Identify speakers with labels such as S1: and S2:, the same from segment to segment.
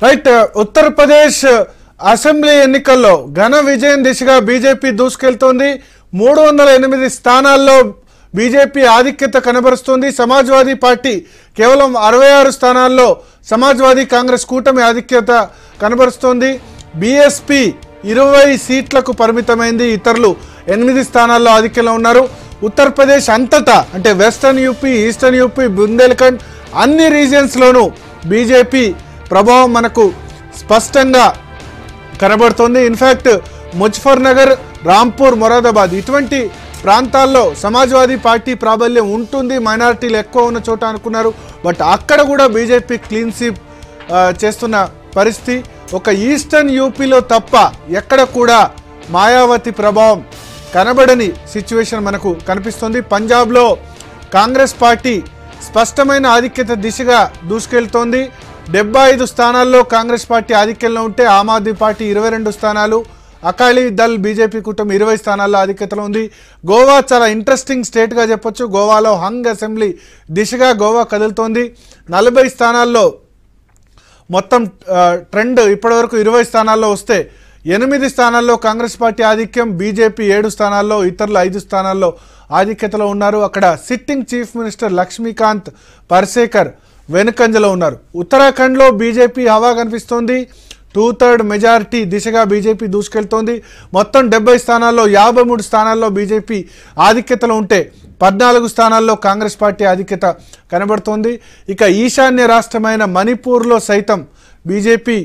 S1: Right Uttar Pradesh assembly ఎన్నికల్లో ఘన విజయం దిశగా బీజేపీ దూసుకెళ్తోంది. 308 స్థానాల్లో బీజేపీ ఆధిక్యత కనబరుస్తోంది. సమాజ్వాదీ పార్టీ కేవలం 66 స్థానాల్లో సమాజ్వాదీ కాంగ్రెస్ కూటమి ఆధిక్యత కనబరుస్తోంది. బీఎస్పీ 20 సీట్లకు పరిమితమైంది. ఇతరులు 8 స్థానాల్లో ఆధిక్యంలో ఉన్నారు. ఉత్తరప్రదేశ్ అంతటా అంటే western UP, eastern UP, Bundelkhand అన్ని రీజియన్స్లోనూ బీజేపీ ప్రభావం మనకు స్పష్టంగా కనబడుతోంది. ఇన్ఫ్యాక్ట్ ముజఫర్ నగర్, రాంపూర్, మొరాదాబాద్ ఇటువంటి ప్రాంతాల్లో సమాజ్వాదీ పార్టీ ప్రాబల్యం ఉంటుంది. మైనారిటీలు ఎక్కువ ఉన్న చోట అనుకున్నారు. బట్ అక్కడ కూడా బీజేపీ క్లీన్ స్వీప్ చేస్తున్న పరిస్థితి. ఒక ఈస్టర్న్ యూపీలో తప్ప ఎక్కడ కూడా మాయావతి ప్రభావం కనబడని సిచ్యువేషన్ మనకు కనిపిస్తుంది. పంజాబ్లో కాంగ్రెస్ పార్టీ స్పష్టమైన ఆధిక్యత దిశగా దూసుకెళ్తోంది. 75 స్థానాల్లో కాంగ్రెస్ పార్టీ ఆధిక్యంలో ఉంటే ఆమ్ ఆద్మీ పార్టీ 22 స్థానాలు, అకాళీ దళ్ బీజేపీ కూటమి 20 స్థానాల్లో ఆధిక్యతలో ఉంది. గోవా చాలా ఇంట్రెస్టింగ్ స్టేట్గా చెప్పొచ్చు. గోవాలో హంగ్ అసెంబ్లీ దిశగా గోవా కదులుతోంది. 40 స్థానాల్లో మొత్తం ట్రెండ్ ఇప్పటివరకు 20 స్థానాల్లో వస్తే 8 స్థానాల్లో కాంగ్రెస్ పార్టీ ఆధిక్యం, బీజేపీ 7 స్థానాల్లో, ఇతరులు 5 స్థానాల్లో ఆధిక్యతలో ఉన్నారు. అక్కడ sitting chief minister Laxmikant Parsekar వెనుకంజలో ఉన్నారు. ఉత్తరాఖండ్లో బీజేపీ హవా కనిపిస్తోంది. 2/3 మెజారిటీ దిశగా బీజేపీ దూసుకెళ్తోంది. మొత్తం 70 స్థానాల్లో 53 స్థానాల్లో బీజేపీ ఆధిక్యతలో ఉంటే 14 స్థానాల్లో కాంగ్రెస్ పార్టీ ఆధిక్యత కనబడుతోంది. ఇక ఈశాన్య రాష్ట్రమైన మణిపూర్లో సైతం బీజేపీ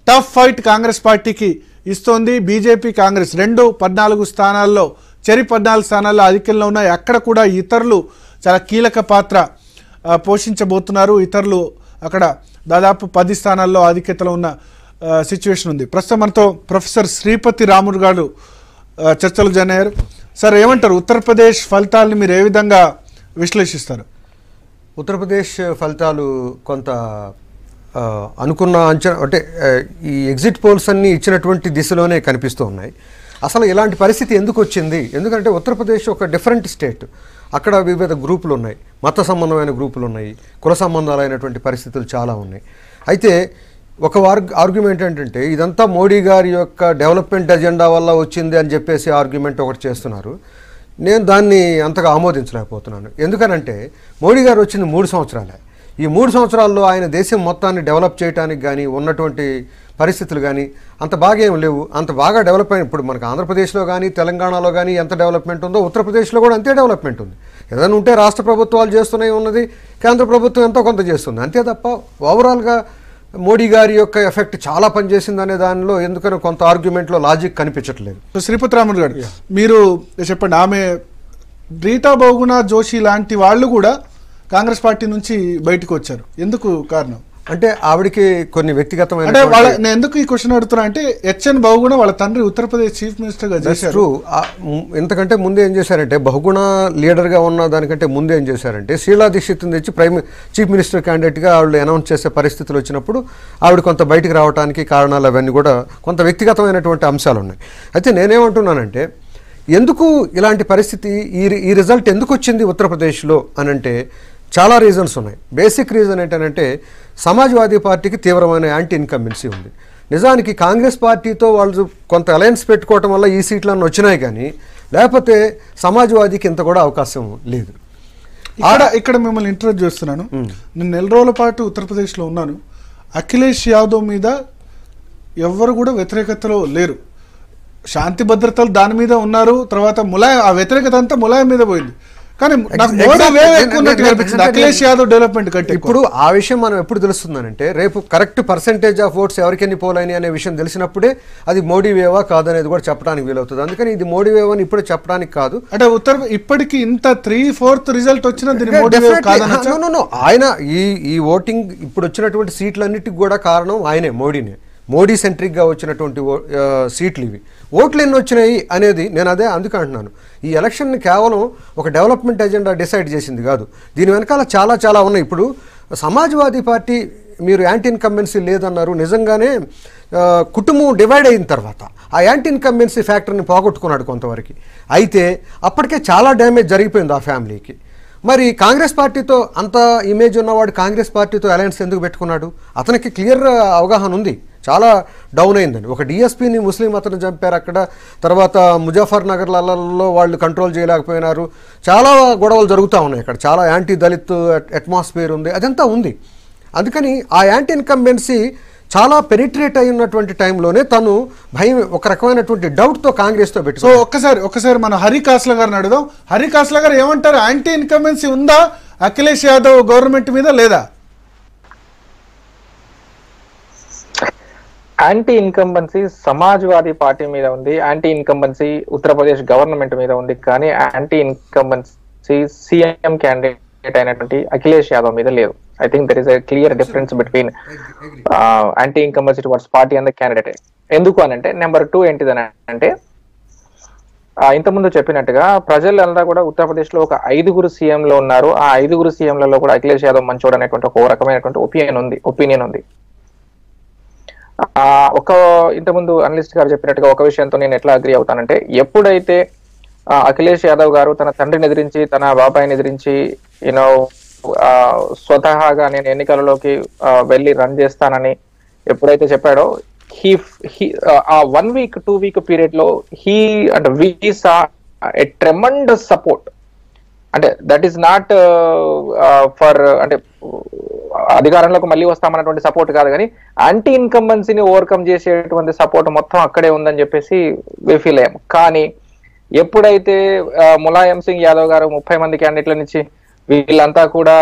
S1: టఫ్ ఫైట్ కాంగ్రెస్ పార్టీకి ఇస్తోంది. బీజేపీ కాంగ్రెస్ 14 స్థానాల్లో 14 స్థానాల్లో ఆధిక్యంలో ఉన్నాయి. అక్కడ కూడా ఇతరులు చాలా కీలక పాత్ర పోషించబోతున్నారు. ఇతరులు అక్కడ దాదాపు 10 స్థానాల్లో ఆధిక్యతలో ఉన్న సిచ్యువేషన్ ఉంది. ప్రస్తుతం మనతో ప్రొఫెసర్ శ్రీపతి రాముడు గారు చర్చలకు జాయిన్ అయ్యారు. సార్, ఏమంటారు? ఉత్తరప్రదేశ్ ఫలితాలని మీరు ఏ విధంగా విశ్లేషిస్తారు?
S2: ఉత్తరప్రదేశ్ ఫలితాలు కొంత అనుకున్న అంచనా అంటే ఈ ఎగ్జిట్ పోల్స్ అన్నీ ఇచ్చినటువంటి దిశలోనే కనిపిస్తూ ఉన్నాయి. అసలు ఇలాంటి పరిస్థితి ఎందుకు వచ్చింది? ఎందుకంటే ఉత్తరప్రదేశ్ ఒక డిఫరెంట్ స్టేట్. అక్కడ వివిధ గ్రూపులు ఉన్నాయి, మత సంబంధమైన గ్రూపులు ఉన్నాయి, కుల సంబంధాలైనటువంటి పరిస్థితులు చాలా ఉన్నాయి. అయితే ఒక ఆర్గ్యుమెంట్ ఏంటంటే ఇదంతా మోడీ గారి యొక్క డెవలప్మెంట్ ఎజెండా వల్ల వచ్చింది అని చెప్పేసి ఆర్గ్యుమెంట్ ఒకటి చేస్తున్నారు. నేను దాన్ని అంతగా ఆమోదించలేకపోతున్నాను. ఎందుకనంటే మోడీ గారు వచ్చింది 3 సంవత్సరాలే. ఈ 3 సంవత్సరాల్లో ఆయన దేశం మొత్తాన్ని డెవలప్ చేయడానికి కానీ ఉన్నటువంటి పరిస్థితులు కానీ అంత బాగా ఏం లేవు. అంత బాగా డెవలప్ అయిన ఇప్పుడు మనకు ఆంధ్రప్రదేశ్లో కానీ తెలంగాణలో కానీ ఎంత డెవలప్మెంట్ ఉందో ఉత్తరప్రదేశ్లో కూడా అంతే డెవలప్మెంట్ ఉంది. ఏదైనా ఉంటే రాష్ట్ర ప్రభుత్వాలు చేస్తూనే ఉన్నది, కేంద్ర ప్రభుత్వం ఎంతో కొంత చేస్తుంది, అంతే తప్ప ఓవరాల్గా మోడీ గారి యొక్క ఎఫెక్ట్ చాలా పనిచేసింది అనే దానిలో ఎందుకనో కొంత ఆర్గ్యుమెంట్లో లాజిక్ కనిపించట్లేదు.
S1: శ్రీపతి రాముడు గారు, మీరు చెప్పండి. ఆమె రీటా బహుగుణ జోషి లాంటి వాళ్ళు కూడా కాంగ్రెస్ పార్టీ నుంచి బయటకు వచ్చారు. ఎందుకు కారణం?
S2: అంటే ఆవిడికి కొన్ని వ్యక్తిగతమైన
S1: నేను ఎందుకు ఈ క్వశ్చన్ అడుగుతున్నా అంటే HN బహుగుణ వాళ్ళ తండ్రి ఉత్తరప్రదేశ్ చీఫ్ మినిస్టర్గా చేశారు.
S2: ఇంతకంటే ముందు ఏం చేశారంటే బహుగుణ లీడర్గా ఉన్న దానికంటే ముందు ఏం చేశారంటే షీలా దీక్షిత్ని తెచ్చి చీఫ్ మినిస్టర్ క్యాండిడేట్గా ఆవిడ అనౌన్స్ చేసే పరిస్థితులు వచ్చినప్పుడు ఆవిడ కొంత బయటికి రావడానికి కారణాలు అవన్నీ కూడా కొంత వ్యక్తిగతమైనటువంటి అంశాలు ఉన్నాయి. అయితే నేనేమంటున్నానంటే ఎందుకు ఇలాంటి పరిస్థితి, ఈ రిజల్ట్ ఎందుకు వచ్చింది ఉత్తరప్రదేశ్లో అని అంటే చాలా రీజన్స్ ఉన్నాయి. బేసిక్ రీజన్ ఏంటంటే సమాజ్వాదీ పార్టీకి తీవ్రమైన యాంటీ ఇన్కంబెన్సీ ఉంది. నిజానికి కాంగ్రెస్ పార్టీతో వాళ్ళు కొంత అలయన్స్ పెట్టుకోవటం వల్ల ఈ సీట్లన్నీ వచ్చినాయి, కానీ లేకపోతే సమాజ్వాదీకి ఇంత కూడా అవకాశం లేదు.
S1: ఇక్కడ మిమ్మల్ని ఇంట్రడ్యూస్ చేస్తున్నాను. నేను 4 రోజుల పాటు ఉత్తరప్రదేశ్లో ఉన్నాను. అఖిలేష్ యాదవ్ మీద ఎవ్వరు కూడా వ్యతిరేకతలో లేరు. శాంతి భద్రతలు దాని మీద ఉన్నారు. తర్వాత ములాయం, ఆ వ్యతిరేకత అంతా ములాయం మీద పోయింది. కానీ అఖిలేష్ యాదవ్ డెవలప్మెంట్ కంటే
S2: ఇప్పుడు ఆ విషయం మనం ఎప్పుడు తెలుస్తుందనంటే రేపు కరెక్ట్ పర్సెంటేజ్ ఆఫ్ ఓట్స్ ఎవరికెన్ని పోలైన అనే విషయం తెలిసినప్పుడే అది మోడీ వేవా కాదనేది కూడా చెప్పడానికి వీలవుతుంది. అందుకని ఇది మోడీ వేవ్ అని ఇప్పుడు చెప్పడానికి కాదు.
S1: అంటే ఇప్పటికి ఇంత 3/4 రిజల్ట్ వచ్చిన
S2: ఆయన ఈ ఓటింగ్ ఇప్పుడు వచ్చినటువంటి సీట్లన్నిటికి కూడా కారణం ఆయనే, మోడీనే. మోడీ సెంట్రిక్గా వచ్చినటువంటి సీట్లు ఇవి. ఓట్లు ఎన్ని వచ్చినాయి అనేది నేను అదే అందుకు అంటున్నాను. ఈ ఎలక్షన్ని కేవలం ఒక డెవలప్మెంట్ ఎజెండా డిసైడ్ చేసింది కాదు, దీని వెనకాల చాలా చాలా ఉన్నాయి. ఇప్పుడు సమాజ్వాదీ పార్టీ మీరు యాంటీ ఇన్కంబెన్సీ లేదన్నారు. నిజంగానే కుటుంబం డివైడ్ అయిన తర్వాత ఆ యాంటీ ఇన్కంబెన్సీ ఫ్యాక్టర్ని పోగొట్టుకున్నాడు కొంతవరకు. అయితే అప్పటికే చాలా డ్యామేజ్ జరిగిపోయింది ఆ ఫ్యామిలీకి. మరి కాంగ్రెస్ పార్టీతో అంత ఇమేజ్ ఉన్నవాడు కాంగ్రెస్ పార్టీతో అలయన్స్ ఎందుకు పెట్టుకున్నాడు? అతనికి క్లియర్ అవగాహన ఉంది, చాలా డౌన్ అయిందని. ఒక డిఎస్పీని ముస్లిం అతను చంపారు అక్కడ, తర్వాత ముజాఫర్ నగర్లలో వాళ్ళు కంట్రోల్ చేయలేకపోయినారు, చాలా గొడవలు జరుగుతూ ఉన్నాయి అక్కడ, చాలా యాంటీ దళిత్ అట్మాస్ఫియర్ ఉంది, అదంతా ఉంది. అందుకని ఆ యాంటీ ఇన్కంబెన్సీ చాలా పెనిట్రేట్ అయినటువంటి టైంలోనే తను భయం, ఒక రకమైనటువంటి డౌట్తో కాంగ్రెస్తో పెట్టి.
S1: సో ఒక్కసారి మన హరి కాస్లా గారిని అడుగుదాం. హరి కాస్లా గారు ఏమంటారు, యాంటీ ఇన్కంబెన్సీ ఉందా అఖిలేష్ యాదవ్ గవర్నమెంట్ మీద లేదా?
S3: యాంటీ ఇన్కంబెన్సీ సమాజ్వాదీ పార్టీ మీద ఉంది, యాంటీ ఇన్కంబెన్సీ ఉత్తరప్రదేశ్ గవర్నమెంట్ మీద ఉంది, కానీ యాంటీ ఇన్కంబెన్సీ సీఎం క్యాండిడేట్ అయినటువంటి అఖిలేష్ యాదవ్ మీద లేదు. I think there is a clear difference between anti-incumbency towards party and the candidate. ఎందుకు అని అంటే నెంబర్ 2 ఏంటిదని అంటే ఇంతకుముందు చెప్పినట్టుగా ప్రజలంతా కూడా ఉత్తరప్రదేశ్ లో ఒక 5 సీఎంలు ఉన్నారు. ఆ 5 సీఎంలలో కూడా అఖిలేష్ యాదవ్ మంచోడు అనేటువంటి ఒక రకమైనటువంటి ఒపీనియన్ ఉంది. ఇంతకుముందు అనలిస్ట్ గారు చెప్పినట్టుగా ఒక విషయంతో నేను ఎట్లా అగ్రీ అవుతానంటే, ఎప్పుడైతే అఖిలేష్ యాదవ్ గారు తన తండ్రిని ఎదిరించి, తన బాబాయిని ఎదిరించి, స్వతహాగా నేను ఎన్నికలలోకి వెళ్ళి రన్ చేస్తానని ఎప్పుడైతే చెప్పాడో, ఆ 1 వీక్ 2 వీక్ పీరియడ్ లో we saw a tremendous support. అంటే దట్ ఈస్ నాట్ ఫర్ అంటే అధికారంలోకి మళ్ళీ వస్తామన్నటువంటి సపోర్ట్ కాదు, కానీ యాంటీ ఇన్కంబెన్సీని ఓవర్కమ్ చేసేటువంటి సపోర్ట్ మొత్తం అక్కడే ఉందని చెప్పేసి వి ఫీల్ అయ్యాం. కానీ ఎప్పుడైతే ములాయం సింగ్ యాదవ్ గారు 30 మంది క్యాండిడేట్ల నుంచి వీళ్ళంతా కూడా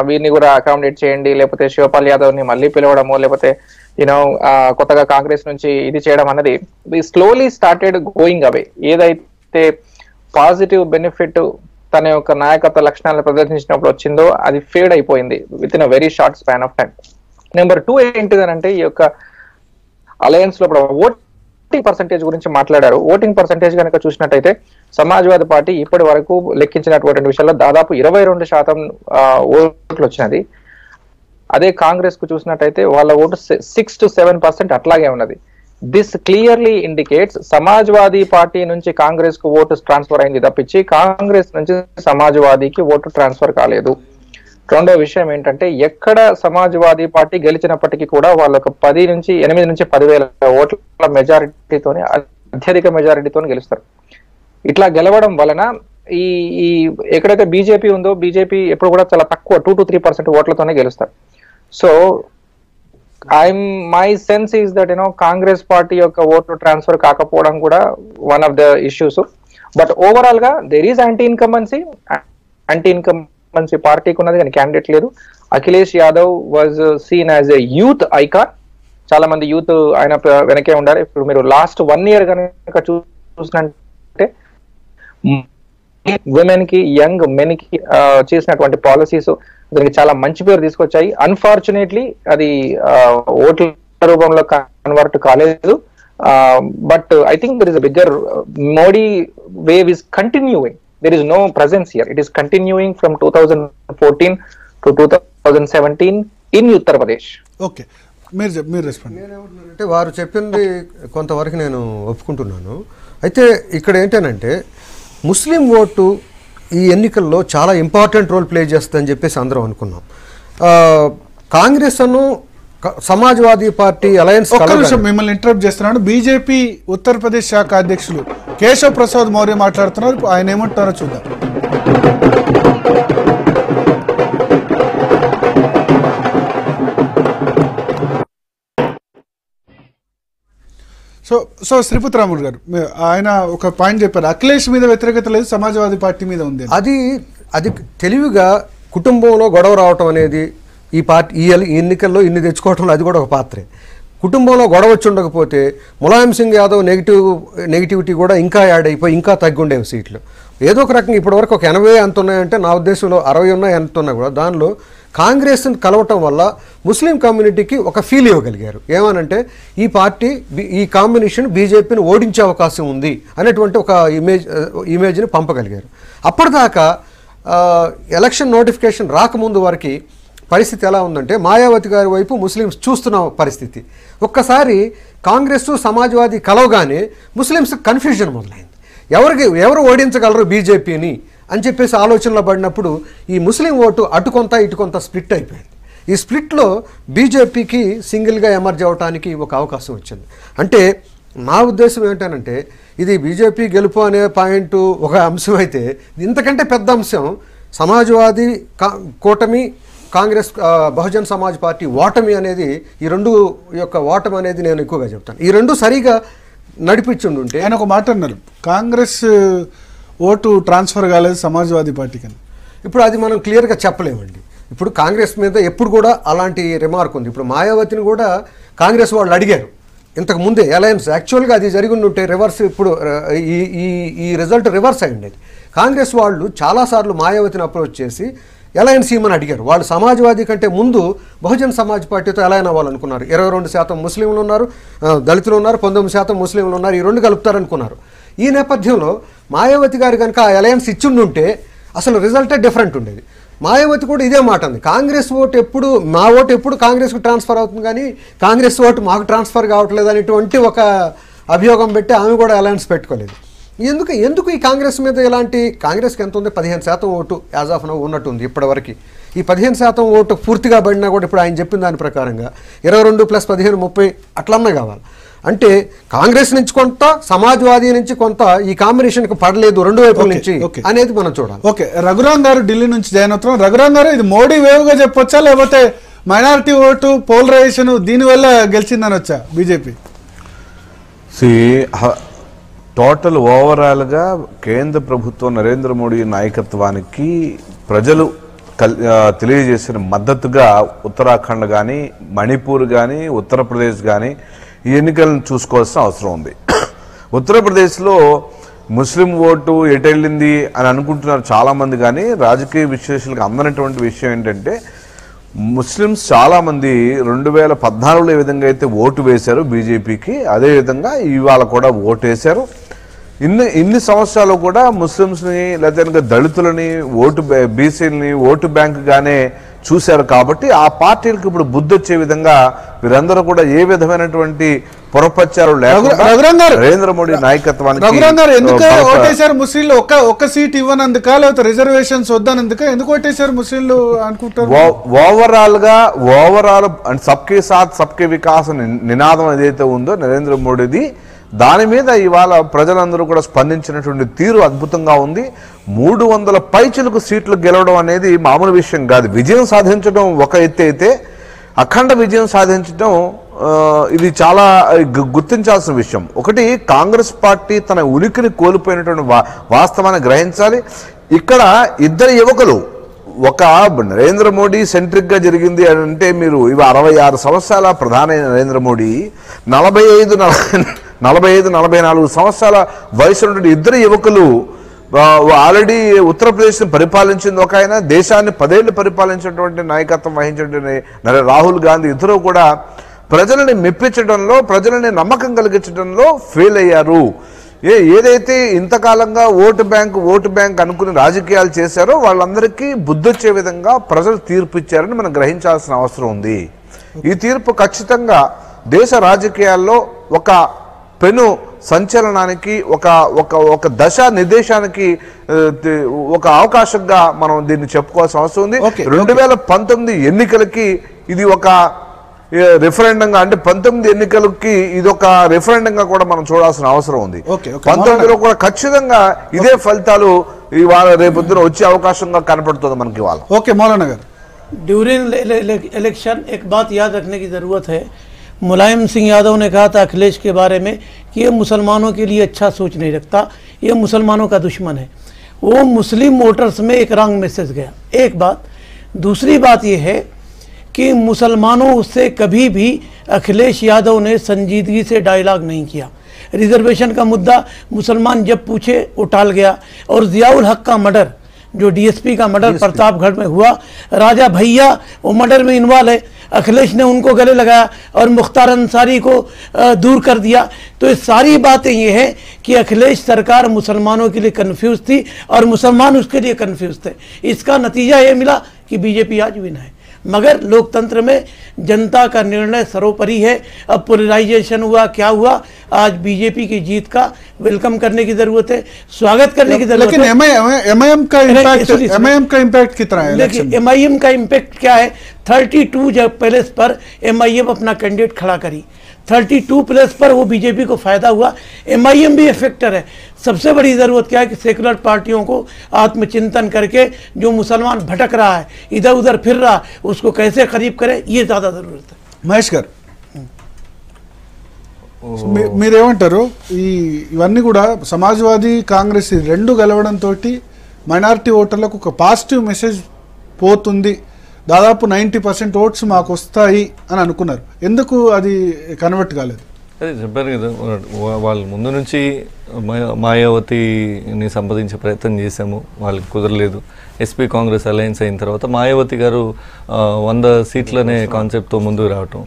S3: వీరిని కూడా అకామిడేట్ చేయండి, లేకపోతే శివపాల్ యాదవ్ ని మళ్ళీ పిలవడము, లేకపోతే కొత్తగా కాంగ్రెస్ నుంచి ఇది చేయడం అన్నది స్లోలీ స్టార్టెడ్ గోయింగ్ అవే. ఏదైతే పాజిటివ్ బెనిఫిట్ తన యొక్క నాయకత్వ లక్షణాలను ప్రదర్శించినప్పుడు వచ్చిందో అది ఫేడ్ అయిపోయింది with in a very short span of time. Number 2 ఏంటిదనంటే, ఈ యొక్క అలయన్స్ లో ఓటింగ్ పర్సంటేజ్ గురించి మాట్లాడారు. ఓటింగ్ పర్సంటేజ్ కనుక చూసినట్టయితే సమాజ్వాదీ పార్టీ ఇప్పటి వరకు లెక్కించినటువంటి విషయాల్లో దాదాపు 22% ఓట్లు వచ్చినది. అదే కాంగ్రెస్ కు చూసినట్టయితే వాళ్ళ ఓటు 6 to 7% అట్లాగే ఉన్నది. This clearly indicates Samajwadi party నుంచి కాంగ్రెస్ కు ఓటు ట్రాన్స్ఫర్ అయింది తప్పించి కాంగ్రెస్ నుంచి సమాజ్వాదీకి ఓటు ట్రాన్స్ఫర్ కాలేదు. రెండో విషయం ఏంటంటే, ఎక్కడ సమాజ్వాదీ పార్టీ గెలిచినప్పటికీ కూడా వాళ్ళకు 8 నుంచి 10,000 ఓట్ల మెజారిటీతోనే, అత్యధిక మెజారిటీతో గెలుస్తారు. ఇట్లా గెలవడం వలన ఈ ఎక్కడైతే బీజేపీ ఉందో, బీజేపీ ఎప్పుడు కూడా చాలా తక్కువ 2 to 3% ఓట్లతోనే గెలుస్తారు. So my sense is that Congress party యొక్క ఓట్లు ట్రాన్స్ఫర్ కాకపోవడం కూడా one of the issues. But overall గా దేర్ ఈస్ యాంటీ ఇన్కంబెన్సీ పార్టీకి ఉన్నది, కానీ క్యాండిడేట్ లేదు. Akhilesh Yadav was scene as a youth icon. చాలా మంది యూత్ ఆయన వెనకే ఉండాలి. ఇప్పుడు మీరు లాస్ట్ 1 year కనుక చూసినట్టే విమెన్ కి, యంగ్ మెన్ కి చేసినటువంటి పాలసీస్ దానికి చాలా మంచి పేరు తీసుకొచ్చాయి. అన్ఫార్చునేట్లీ అది ఓట్ల రూపంలో కన్వర్ట్ కాలేదు. But I think there is a bigger Modi wave is continuing. There is no presence here. It is continuing from 2014 to 2017 in Uttar Pradesh.
S1: Okay, మీరు రెస్పాండ్.
S2: అంటే వారు చెప్పింది కొంతవరకు నేను ఒప్పుకుంటున్నాను. అయితే ఇక్కడ ఏంటంటే, ముస్లిం ఓటు ఈ ఎన్నికల్లో చాలా ఇంపార్టెంట్ రోల్ ప్లే చేస్తుందని చెప్పేసి అందరం అనుకున్నాం. కాంగ్రెస్ అను సమాజ్వాదీ పార్టీ అలయన్స్.
S1: ఒక్క నిమిషం మిమ్మల్ని ఇంటరప్ట్ చేస్తున్నాను. బీజేపీ ఉత్తరప్రదేశ్ శాఖ అధ్యక్షులు కేశవ్ ప్రసాద్ మౌర్య మాట్లాడుతున్నారు. ఆయన ఏమంటారో చూద్దాం. సో శ్రీపతి రాములు గారు, ఆయన ఒక పాయింట్ చెప్పారు, అఖిలేష్ మీద వ్యతిరేకత లేదు, సమాజ్వాదీ పార్టీ మీద ఉంది.
S2: అది తెలివిగా కుటుంబంలో గొడవ రావటం అనేది, ఈ పార్టీ ఈ ఎన్నికల్లో ఇన్ని తెచ్చుకోవటంలో అది కూడా ఒక పాత్రే. కుటుంబంలో గొడవ వచ్చి ఉండకపోతే ములాయం సింగ్ యాదవ్ నెగిటివిటీ కూడా ఇంకా యాడ్ అయిపోయి ఇంకా తగ్గుండేవి సీట్లు. ఏదో ఒక రకంగా ఇప్పటివరకు ఒక 80 ఎంత ఉన్నాయంటే, నా ఉద్దేశంలో 60 ఉన్నాయి ఎంత ఉన్నా కూడా దానిలో కాంగ్రెస్ని కలవటం వల్ల ముస్లిం కమ్యూనిటీకి ఒక ఫీల్ ఇవ్వగలిగారు. ఏమనంటే, ఈ పార్టీ ఈ కాంబినేషన్ బీజేపీని ఓడించే అవకాశం ఉంది అనేటువంటి ఒక ఇమేజ్ని పంపగలిగారు. అప్పటిదాకా ఎలక్షన్ నోటిఫికేషన్ రాకముందు వరకు పరిస్థితి ఎలా ఉందంటే, మాయావతి గారి వైపు ముస్లిమ్స్ చూస్తున్న పరిస్థితి. ఒక్కసారి కాంగ్రెస్ సమాజ్వాదీ కలవగానే ముస్లిమ్స్ కన్ఫ్యూజన్ మొదలైంది. ఎవరు ఓడించగలరు బీజేపీని అని చెప్పేసి ఆలోచనలో పడినప్పుడు ఈ ముస్లిం ఓటు అటు కొంత ఇటు కొంత స్ప్లిట్ అయిపోయింది. ఈ స్ప్లిట్లో బీజేపీకి సింగిల్గా ఎమర్జ్ అవ్వడానికి ఒక అవకాశం వచ్చింది. అంటే నా ఉద్దేశం ఏంటంటే ఇది బీజేపీ గెలుపు అనే పాయింట్ ఒక అంశం అయితే, ఇంతకంటే పెద్ద అంశం సమాజ్వాదీ కూటమి, కాంగ్రెస్ బహుజన్ సమాజ్ పార్టీ ఓటమి అనేది, ఈ రెండు యొక్క ఓటమి అనేది నేను ఎక్కువగా చెప్తాను. ఈ రెండు సరిగా నడిపించుండుంటే.
S1: ఆయన ఒక మాట అన్నారు, కాంగ్రెస్ ఓటు ట్రాన్స్ఫర్ కాలేదు సమాజ్వాదీ పార్టీకి అని.
S2: ఇప్పుడు అది మనం క్లియర్గా చెప్పలేమండి. ఇప్పుడు కాంగ్రెస్ మీద ఎప్పుడు కూడా అలాంటి రిమార్క్ ఉంది. ఇప్పుడు మాయావతిని కూడా కాంగ్రెస్ వాళ్ళు అడిగారు ఇంతకు ముందే అలయన్స్. యాక్చువల్గా అది జరిగి ఉంటే రివర్స్, ఇప్పుడు ఈ రిజల్ట్ రివర్స్ అయి ఉండేది. కాంగ్రెస్ వాళ్ళు చాలాసార్లు మాయావతిని అప్రోచ్ చేసి అలయన్స్ ఇవ్వమని అడిగారు. వాళ్ళు సమాజ్వాదీ కంటే ముందు బహుజన్ సమాజ్ పార్టీతో అలయన్ అవ్వాలనుకున్నారు. 22% ముస్లింలు ఉన్నారు, దళితులు ఉన్నారు, 19% ముస్లింలు ఉన్నారు, ఈ రెండు కలుపుతారనుకున్నారు. ఈ నేపథ్యంలో మాయావతి గారు కనుక ఆ అలయన్స్ ఇచ్చిండుంటే అసలు రిజల్టే డిఫరెంట్ ఉండేది. మాయావతి కూడా ఇదే మాట ఉంది, కాంగ్రెస్ ఓటు ఎప్పుడు, మా ఓటు ఎప్పుడు కాంగ్రెస్కు ట్రాన్స్ఫర్ అవుతుంది కానీ కాంగ్రెస్ ఓటు మాకు ట్రాన్స్ఫర్ కావట్లేదు అనేటువంటి ఒక అభియోగం పెట్టి ఆమె కూడా అలయన్స్ పెట్టుకోలేదు. ఎందుకు ఈ కాంగ్రెస్ మీద ఇలాంటి, కాంగ్రెస్కి ఎంత ఉంది, 15% ఓటు యాజ్ ఆఫ్ నౌ ఉన్నట్టుంది ఇప్పటివరకు. ఈ 15% ఓటు పూర్తిగా పడినా కూడా ఇప్పుడు ఆయన చెప్పిన దాని ప్రకారంగా 22 + 15 30 అట్లన్నా కావాలి. అంటే కాంగ్రెస్ నుంచి కొంత, సమాజ్వాదీ నుంచి కొంత ఈ కాంబినేషన్కి పడలేదు రెండు వైపుల నుంచి అనేది మనం చూడాలి.
S1: ఓకే, రఘురాం గారు ఢిల్లీ నుంచి జాయిన్ అవుతున్నాం. రఘురాం గారు, ఇది మోడీ వేవ్గా చెప్పొచ్చా లేకపోతే మైనారిటీ ఓటు పోలరైజేషన్ దీనివల్ల గెలిచిందని వచ్చా బీజేపీ?
S4: టోటల్ ఓవరాల్గా కేంద్ర ప్రభుత్వం నరేంద్ర మోడీ నాయకత్వానికి ప్రజలు తెలియజేసిన మద్దతుగా ఉత్తరాఖండ్ కానీ, మణిపూర్ కానీ, ఉత్తరప్రదేశ్ కానీ ఈ ఎన్నికలను చూసుకోవాల్సిన అవసరం ఉంది. ఉత్తరప్రదేశ్లో ముస్లిం ఓటు ఎటెళ్ళింది అని అనుకుంటున్నారు చాలామంది, కానీ రాజకీయ విశ్లేషకులకు అందనటువంటి విషయం ఏంటంటే ముస్లిమ్స్ చాలామంది 2014లో ఏ విధంగా అయితే ఓటు వేశారు బీజేపీకి, అదేవిధంగా ఇవాళ కూడా ఓటు వేశారు. ఇన్ని సంవత్సరాలు కూడా ముస్లిమ్స్ని లేదా దళితులని బీసీలని ఓటు బ్యాంకుగానే చూశారు. కాబట్టి ఆ పార్టీలకు ఇప్పుడు బుద్ధి వచ్చే విధంగా వీరందరూ కూడా ఏ విధమైనటువంటి పొరపచ్చారు లేకుండా నరేంద్ర మోడీ నాయకత్వానికి.
S1: రఘురాం గారు, ఎందుకు ఓటేశారు ముస్లింలు? ఒక్క సీట్ ఇవ్వనందుక లేకపోతే రిజర్వేషన్స్ వద్దనందుక ఎందుకు ఓటేశారు ముస్లింలు అనుకుంటారు?
S4: ఓవరాల్ అండ్ సబ్కే సాత్ సబ్కే వికాస్ నినాదం ఏదైతే ఉందో నరేంద్ర మోడీది, దాని మీద ఇవాళ ప్రజలందరూ కూడా స్పందించినటువంటి తీరు అద్భుతంగా ఉంది. 300 పైచిలకు సీట్లు గెలవడం అనేది మామూలు విషయం కాదు. విజయం సాధించడం ఒక ఎత్తు అయితే, అఖండ విజయం సాధించడం ఇది చాలా గుర్తించాల్సిన విషయం. ఒకటి, కాంగ్రెస్ పార్టీ తన ఉనికిని కోల్పోయినటువంటి వాస్తవాన్ని గ్రహించాలి. ఇక్కడ ఇద్దరు యువకులు, ఒక నరేంద్ర మోడీ సెంట్రిక్గా జరిగింది అంటే, మీరు ఇవి 66 సంవత్సరాల ప్రధాని నరేంద్ర మోడీ 45-44 సంవత్సరాల వయసు ఉన్నటువంటి ఇద్దరు యువకులు ఆల్రెడీ ఉత్తరప్రదేశ్ని పరిపాలించింది ఒక ఆయన, దేశాన్ని 10 ఏళ్లు పరిపాలించినటువంటి నాయకత్వం వహించినటువంటి రాహుల్ గాంధీ, ఇద్దరు కూడా ప్రజలని మెప్పించడంలో, ప్రజలని నమ్మకం కలిగించడంలో ఫెయిల్ అయ్యారు. ఏదైతే ఇంతకాలంగా ఓటు బ్యాంక్ అనుకుని రాజకీయాలు చేశారో వాళ్ళందరికీ బుద్ధొచ్చే విధంగా ప్రజలు తీర్పు ఇచ్చారని మనం గ్రహించాల్సిన అవసరం ఉంది. ఈ తీర్పు ఖచ్చితంగా దేశ రాజకీయాల్లో ఒక పెను సంచలనానికి, ఒక దశ నిర్దేశానికి ఒక అవకాశంగా మనం దీన్ని చెప్పుకోవాల్సిన అవసరం ఉంది. 2019 ఎన్నికలకి ఇది ఒక రిఫరెండంగా, అంటే 19 ఎన్నికలకి ఇది ఒక రిఫరెండంగా కూడా మనం చూడాల్సిన అవసరం ఉంది. 19లో కూడా ఖచ్చితంగా ఇదే ఫలితాలు ఇవాళ రేపొద్దున వచ్చే అవకాశంగా కనపడుతుంది మనకి ఇవాళ.
S1: ఓకే, మౌలానా గారు,
S5: ड्यूरिंग इलेक्शन एक बात याद रखने की ज़रूरत है। मुलायम सिंह यादव ने कहा था अखिलेश के बारे में कि ये मुसलमानों के लिए अच्छा सोच नहीं रखता, ये मुसलमानों का दुश्मन है। वो मुस्लिम वोटर्स में एक रॉन्ग मैसेज गया, एक बात। दूसरी बात ये है कि मुसलमानों से कभी भी अखिलेश यादव ने संजीदगी से डायलॉग नहीं किया। रिजर्वेशन का मुद्दा मुसलमान जब पूछे वो टाल गया। और ज़ियाउल हक का मर्डर, जो डीएसपी का मर्डर प्रतापगढ़ में हुआ, राजा भैया वो मर्डर में इन्वॉल्व है, अखिलेश ने उनको गले लगाया और मुख्तार अंसारी को दूर कर दिया। तो ये सारी बातें ये हैं कि अखिलेश सरकार मुसलमानों के लिए कन्फ्यूज थी और मुसलमान उसके लिए कन्फ्यूज थे। इसका नतीजा ये मिला कि बीजेपी आज विन है। मगर लोकतंत्र में जनता का निर्णय सर्वोपरि है। अब पोलराइजेशन हुआ, क्या हुआ, आज बीजेपी की जीत का वेलकम करने की जरूरत है, स्वागत करने की जरूरत
S1: लेकिन
S5: है।
S1: एमआईएम का इम्पैक्ट कितना है?
S5: देखिए एमआईएम का इम्पैक्ट क्या है, 32 जब प्लेस पर एमआईएम अपना कैंडिडेट खड़ा करी, 32 प्लेस पर वो बीजेपी को फायदा हुआ, एमआईएम भी फैक्टर है। सबसे बड़ी ज़रूरत क्या है कि सेकुलर पार्टियों को आत्मचिंतन करके जो मुसलमान भटक रहा है, इधर उधर फिर रहा है, उसको कैसे करीब करें, ये ज़्यादा ज़रूरत है।
S1: మహేష్ గారు మీరేమంటారు? ఇవన్నీ కూడా సమాజ్వాదీ కాంగ్రెస్ రెండు గెలవడంతో మైనారిటీ ఓటర్లకు ఒక పాజిటివ్ మెసేజ్ పోతుంది, దాదాపు 90% ఓట్స్ మాకు వస్తాయి అని అనుకున్నారు. ఎందుకు అది కన్వర్ట్ కాలేదు?
S6: అదే చెప్పారు కదా, వాళ్ళు ముందు నుంచి మాయావతిని సంపాదించే ప్రయత్నం చేశాము, వాళ్ళకి కుదరలేదు. ఎస్పీ కాంగ్రెస్ అలయన్స్ అయిన తర్వాత మాయావతి గారు 100 సీట్లనే కాన్సెప్ట్తో ముందుకు రావటం,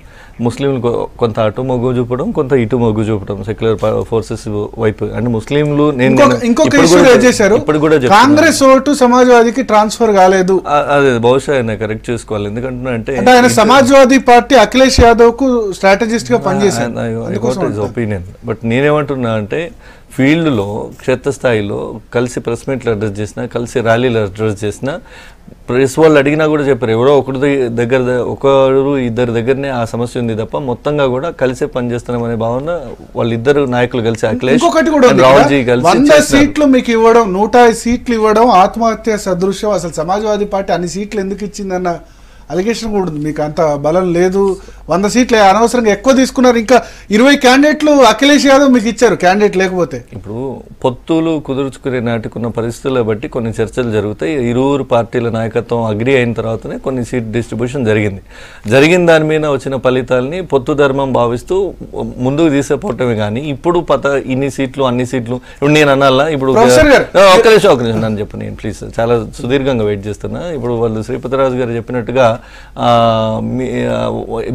S6: ముస్లింలు కొంత అటు మొగ్గు చూపడం, కొంత ఇటు మొగ్గు చూపడం, సెక్యులర్ ఫోర్సెస్ వైపు. అంటే ముస్లింలు
S1: ఇంకొక ఇష్యూ రేజ్ చేశారు, కాంగ్రెస్ ఓటు సమాజ్వాదీకి ట్రాన్స్ఫర్ కాలేదు.
S6: అదే బహుశా ఆయన కరెక్ట్ చేసుకోవాలి. ఎందుకంటే
S1: ఆయన సమాజ్వాదీ పార్టీ అఖిలేష్ యాదవ్ కు స్ట్రాటజిస్ట్ గా పనిచేశారు.
S6: ఒపీనియన్. బట్ నేనేమంటున్నా అంటే ఫీల్డ్లో క్షేత్రస్థాయిలో కలిసి ప్రెస్ మీట్లు అడ్రస్ చేసినా, కలిసి ర్యాలీలు అడ్రస్ చేసినా, ప్రెస్ వాళ్ళు అడిగినా కూడా చెప్పారు, ఎవరో ఒకరు ఇద్దరు దగ్గరనే ఆ సమస్య ఉంది తప్ప మొత్తంగా కూడా కలిసే పనిచేస్తున్నాం అనే భావన వాళ్ళిద్దరు నాయకులు కలిసి అఖిలేష్ రాహుల్జీ కలిసి
S1: 100 సీట్లు మీకు ఇవ్వడం, 105 సీట్లు ఇవ్వడం ఆత్మహత్య సదృశ్యం. అసలు సమాజ్వాదీ పార్టీ అన్ని సీట్లు ఎందుకు ఇచ్చిందన్న అలిగేషన్ కూడా ఉంది. మీకు అంత బలం లేదు, 100 సీట్లు అనవసరంగా ఎక్కువ తీసుకున్నారు. ఇంకా 20 క్యాండిడేట్లు అఖిలేష్ యాదవ్ మీకు ఇచ్చారు క్యాండిడేట్ లేకపోతే.
S6: ఇప్పుడు పొత్తులు కుదుర్చుకునే నాటికున్న పరిస్థితుల బట్టి కొన్ని చర్చలు జరుగుతాయి. ఇరువురు పార్టీల నాయకత్వం అగ్రి అయిన తర్వాతనే కొన్ని సీట్ డిస్ట్రిబ్యూషన్ జరిగిన దాని మీద వచ్చిన ఫలితాలని పొత్తు ధర్మం భావిస్తూ ముందుకు తీసుకుపోవటమే కానీ ఇప్పుడు ఇన్ని సీట్లు అన్ని సీట్లు ఇప్పుడు నేను అనాలా? ఇప్పుడు ఒక్క నిమిషం నన్ను చెప్పు, నేను ప్లీజ్ చాలా సుదీర్ఘంగా వెయిట్ చేస్తున్నా. ఇప్పుడు వాళ్ళు శ్రీపతిరాజు గారు చెప్పినట్టుగా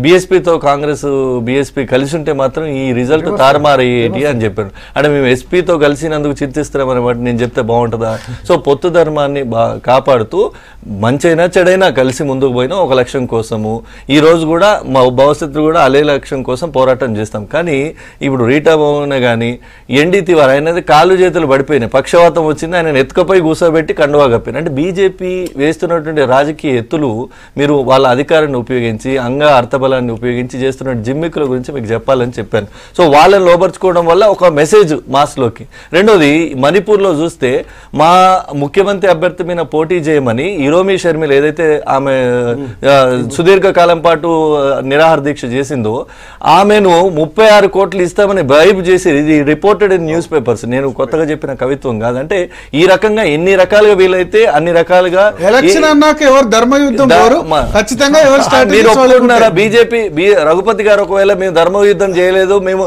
S6: బీఎస్పీతో కాంగ్రెస్ బీఎస్పీ కలిసి ఉంటే మాత్రం ఈ రిజల్ట్ తారుమారయ్యేటి అని చెప్పారు. అంటే మేము ఎస్పీతో కలిసినందుకు చింతిస్తున్నామని బట్టి నేను చెప్తే బాగుంటుందా? సో పొత్తు ధర్మాన్ని కాపాడుతూ మంచైనా చెడైనా కలిసి ముందుకు పోయినా ఒక లక్ష్యం కోసము ఈ రోజు కూడా మా భవిష్యత్తు కూడా అదే లక్ష్యం కోసం పోరాటం చేస్తాం. కానీ ఇప్పుడు రీటా భవన్ కానీ ఎన్డీ తివారీ అనేది కాళ్ళు చేతులు పడిపోయినాయి, పక్షవాతం వచ్చింది, ఆయన ఎత్తుకపోయి కూర్చోబెట్టి కండువా కప్పారు. అంటే బీజేపీ వేస్తున్నటువంటి రాజకీయ ఎత్తులు మీరు వాళ్ళ అధికారాన్ని ఉపయోగించి అర్థబలాన్ని ఉపయోగించి చేస్తున్న జిమ్మికుల గురించి మీకు చెప్పాలని చెప్పాను. సో వాళ్ళని లోపరుచుకోవడం వల్ల ఒక మెసేజ్ మాస్లోకి. రెండోది మణిపూర్లో చూస్తే మా ముఖ్యమంత్రి అభ్యర్థి మీద పోటీ చేయమని ఇరోమి షర్మిల ఏదైతే ఆమె సుదీర్ఘకాలం పాటు నిరాహార దీక్ష చేసిందో ఆమెను 36 కోట్లు ఇస్తామని బ్రైబ్ చేసి, ఇది రిపోర్టెడ్ ఇన్ న్యూస్ పేపర్స్, నేను కొత్తగా చెప్పిన కవిత్వం కాదంటే ఈ రకంగా ఎన్ని రకాలుగా వీలైతే అన్ని రకాలుగా
S1: ఎలక్షన్ అన్నాక ఎవరు ధర్మయుద్ధం ఖచ్చితంగా
S6: మీరు ఒప్పుకుంటున్నారా? బీజేపీ రఘుపతి గారు ఒకవేళ మేము ధర్మ యుద్ధం చేయలేదు, మేము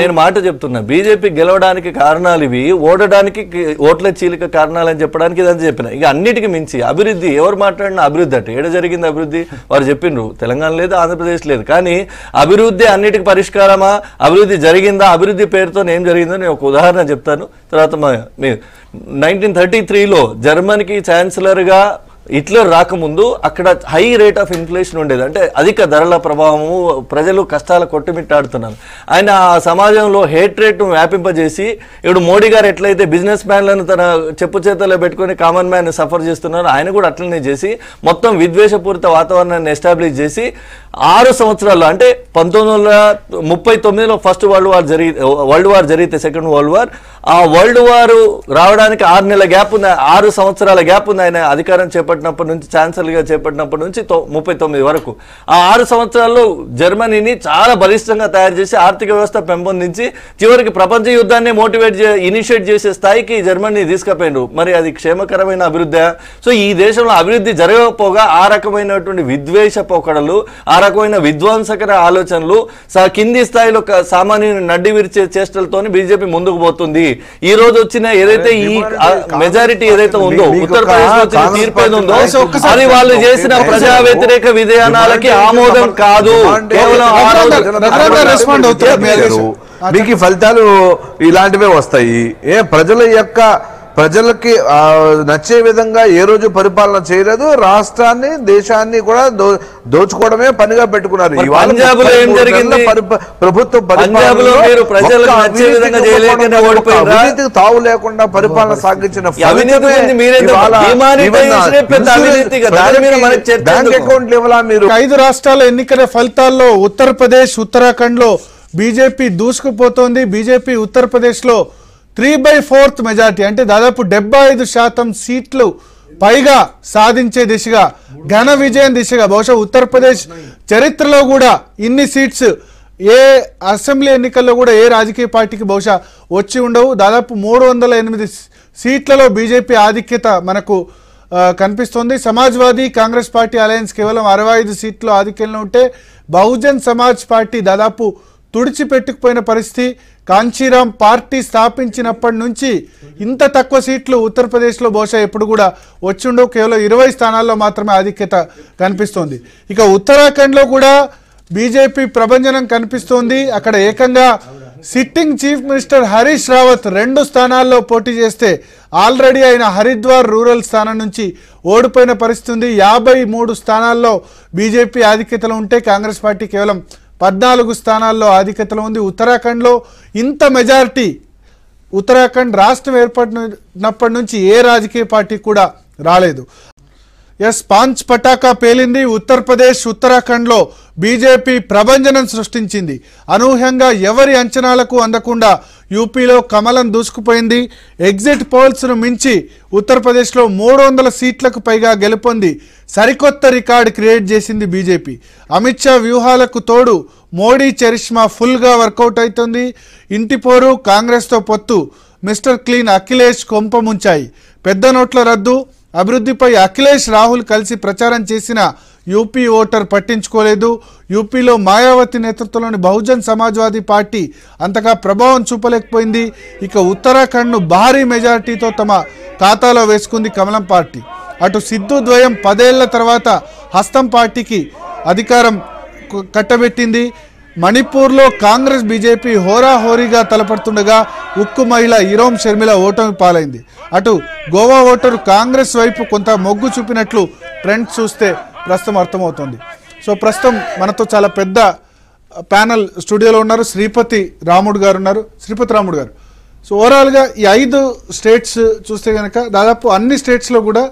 S6: నేను మాట చెప్తున్నా, బీజేపీ గెలవడానికి కారణాలు ఇవి, ఓడడానికి ఓట్ల చీలిక కారణాలని చెప్పడానికి ఇదంతా చెప్పిన. ఇక అన్నిటికీ మించి అభివృద్ధి, ఎవరు మాట్లాడినా అభివృద్ధి అంటే ఏడ జరిగింది అభివృద్ధి? వారు చెప్పిండ్రు తెలంగాణ లేదు, ఆంధ్రప్రదేశ్ లేదు. కానీ అభివృద్ధి అన్నిటికీ పరిష్కారమా? అభివృద్ధి జరిగిందా? అభివృద్ధి పేరుతో ఏం జరిగిందో నేను ఒక ఉదాహరణ చెప్తాను. తర్వాత 1933లో జర్మనీకి ఛాన్సలర్గా హిట్లర్ రాకముందు అక్కడ హై రేట్ ఆఫ్ ఇన్ఫ్లేషన్ ఉండేది, అంటే అధిక ధరల ప్రభావము, ప్రజలు కష్టాల కొట్టుమిట్టాడుతున్నారు. ఆయన ఆ సమాజంలో హేట్ రేట్ను వ్యాపింపజేసి ఇప్పుడు మోడీ గారు ఎట్లయితే బిజినెస్ మ్యాన్లను తన చెప్పు చేతల్లో పెట్టుకుని కామన్ మ్యాన్ సఫర్ చేస్తున్నారు, ఆయన కూడా అట్లనే చేసి మొత్తం విద్వేషపూరిత వాతావరణాన్ని ఎస్టాబ్లిష్ చేసి 6 సంవత్సరాల్లో, అంటే 1939లో ఫస్ట్ వరల్డ్ వార్ జరిగితే సెకండ్ వరల్డ్ వార్, ఆ వరల్డ్ వార్ రావడానికి 6 నెలల గ్యాప్ ఉంది, 6 సంవత్సరాల గ్యాప్ ఉంది ఆయన అధికారం చేపట్టినప్పటి నుంచి, ఛాన్సలర్గా చేపట్టినప్పటి నుంచి 39 వరకు. ఆ 6 సంవత్సరాల్లో జర్మనీని చాలా బలిష్టంగా తయారు చేసి ఆర్థిక వ్యవస్థ పెంపొందించి చివరికి ప్రపంచ యుద్ధాన్ని ఇనిషియేట్ చేసే స్థాయికి జర్మనీ తీసుకుపోయినారు. మరి అది క్షేమకరమైన అభివృద్ధి? సో ఈ దేశంలో అభివృద్ధి జరగకపోగా ఆ రకమైనటువంటి విద్వేష పోకడలు, ఆ రకమైన విధ్వంసకర ఆలోచనలు, కింది స్థాయిలో సామాన్యుని నడ్డి విరిచే చేష్టలతో బీజేపీ ముందుకు పోతుంది. ఈ రోజు వచ్చిన ఏదైతే ఈ మెజారిటీ ఏదైతే ఉందో, ఉత్తరప్రదేశ్ లో వచ్చిన తీర్పు ఉందో, అది వాళ్ళు చేసిన ప్రజా వ్యతిరేక విధానాలకి ఆమోదం కాదు.
S4: మీకు ఫలితాలు ఇలాంటివే వస్తాయి. ప్రజల యొక్క ప్రజలకి నచ్చే విధంగా ఏ రోజు పరిపాలన చేయలేదు. రాష్ట్రాన్ని దేశాన్ని కూడా దోచుకోవడమే పనిగా పెట్టుకున్నారు. అవినీతికి తావు లేకుండా పరిపాలన సాగించిన బ్యాంక్ అకౌంట్లు ఇవ్వాలా మీరు?
S1: 5 రాష్ట్రాల ఎన్నికల ఫలితాల్లో ఉత్తరప్రదేశ్, ఉత్తరాఖండ్ లో బీజేపీ దూసుకుపోతోంది. బీజేపీ ఉత్తరప్రదేశ్ లో 3/4 మెజార్టీ అంటే దాదాపు 75% సీట్లు పైగా సాధించే దిశగా, ఘన విజయం దిశగా, బహుశా ఉత్తరప్రదేశ్ చరిత్రలో కూడా ఇన్ని సీట్స్ ఏ అసెంబ్లీ ఎన్నికల్లో కూడా ఏ రాజకీయ పార్టీకి బహుశా వచ్చి ఉండవు. దాదాపు 308 సీట్లలో బీజేపీ ఆధిక్యత మనకు కనిపిస్తోంది. సమాజ్వాదీ కాంగ్రెస్ పార్టీ అలయన్స్ కేవలం 65 సీట్లు ఆధిక్యంలో ఉంటే బహుజన్ సమాజ్ పార్టీ దాదాపు తుడిచిపెట్టుకుపోయిన పరిస్థితి. కాంచీరాం పార్టీ స్థాపించినప్పటి నుంచి ఇంత తక్కువ సీట్లు ఉత్తరప్రదేశ్లో బహుశా ఎప్పుడు కూడా వచ్చిండవు. కేవలం 20 స్థానాల్లో మాత్రమే ఆధిక్యత కనిపిస్తోంది. ఇక ఉత్తరాఖండ్లో కూడా బీజేపీ ప్రభంజనం కనిపిస్తోంది. అక్కడ ఏకంగా sitting chief minister Harish Rawat 2 స్థానాల్లో పోటీ చేస్తే ఆల్రెడీ ఆయన హరిద్వార్ రూరల్ స్థానం నుంచి ఓడిపోయిన పరిస్థితి ఉంది. 53 స్థానాల్లో బీజేపీ ఆధిక్యతలో ఉంటే కాంగ్రెస్ పార్టీ కేవలం 14 స్థానాల్లో ఆధిక్యతలో ఉంది. ఉత్తరాఖండ్లో ఇంత మెజారిటీ ఉత్తరాఖండ్ రాష్ట్రం ఏర్పడినప్పటి నుంచి ఏ రాజకీయ పార్టీ కూడా రాలేదు. పాంచ్ పటాకా పేలింది. ఉత్తరప్రదేశ్, ఉత్తరాఖండ్లో బీజేపీ ప్రభంజనం సృష్టించింది. అనూహ్యంగా ఎవరి అంచనాలకు అందకుండా యూపీలో కమలం దూసుకుపోయింది. ఎగ్జిట్ పోల్స్ను మించి ఉత్తరప్రదేశ్లో 300 సీట్లకు పైగా గెలుపొంది సరికొత్త రికార్డు క్రియేట్ చేసింది బీజేపీ. అమిత్ షా వ్యూహాలకు తోడు మోడీ చరిష్మా ఫుల్గా వర్కౌట్ అవుతుంది. ఇంటి పోరు, కాంగ్రెస్తో పొత్తు, మిస్టర్ క్లీన్ అఖిలేష్ కొంప ముంచాయి. పెద్ద నోట్ల రద్దు, అభివృద్ధిపై అఖిలేష్, రాహుల్ కలిసి ప్రచారం చేసిన యూపీ ఓటర్ పట్టించుకోలేదు. యూపీలో మాయావతి నేతృత్వంలోని బహుజన్ సమాజ్వాదీ పార్టీ అంతగా ప్రభావం చూపలేకపోయింది. ఇక ఉత్తరాఖండ్ను భారీ మెజారిటీతో తమ ఖాతాలో వేసుకుంది కమలం పార్టీ. అటు సిద్ధు ద్వయం 10 ఏళ్ల తర్వాత హస్తం పార్టీకి అధికారం కట్టబెట్టింది. మణిపూర్లో కాంగ్రెస్ బీజేపీ హోరాహోరీగా తలపడుతుండగా ఉక్కు మహిళ ఇరోం షర్మిల ఓటమి పాలైంది. అటు గోవా ఓటరు కాంగ్రెస్ వైపు కొంత మొగ్గు చూపినట్లు ట్రెండ్ చూస్తే ప్రస్తుతం అర్థమవుతుంది. సో ప్రస్తుతం మనతో చాలా పెద్ద ప్యానల్ స్టూడియోలో ఉన్నారు. శ్రీపతి రాముడు గారు ఉన్నారు. శ్రీపతి రాముడు గారు, సో ఓవరాల్గా ఈ 5 స్టేట్స్ చూస్తే కనుక దాదాపు అన్ని స్టేట్స్లో కూడా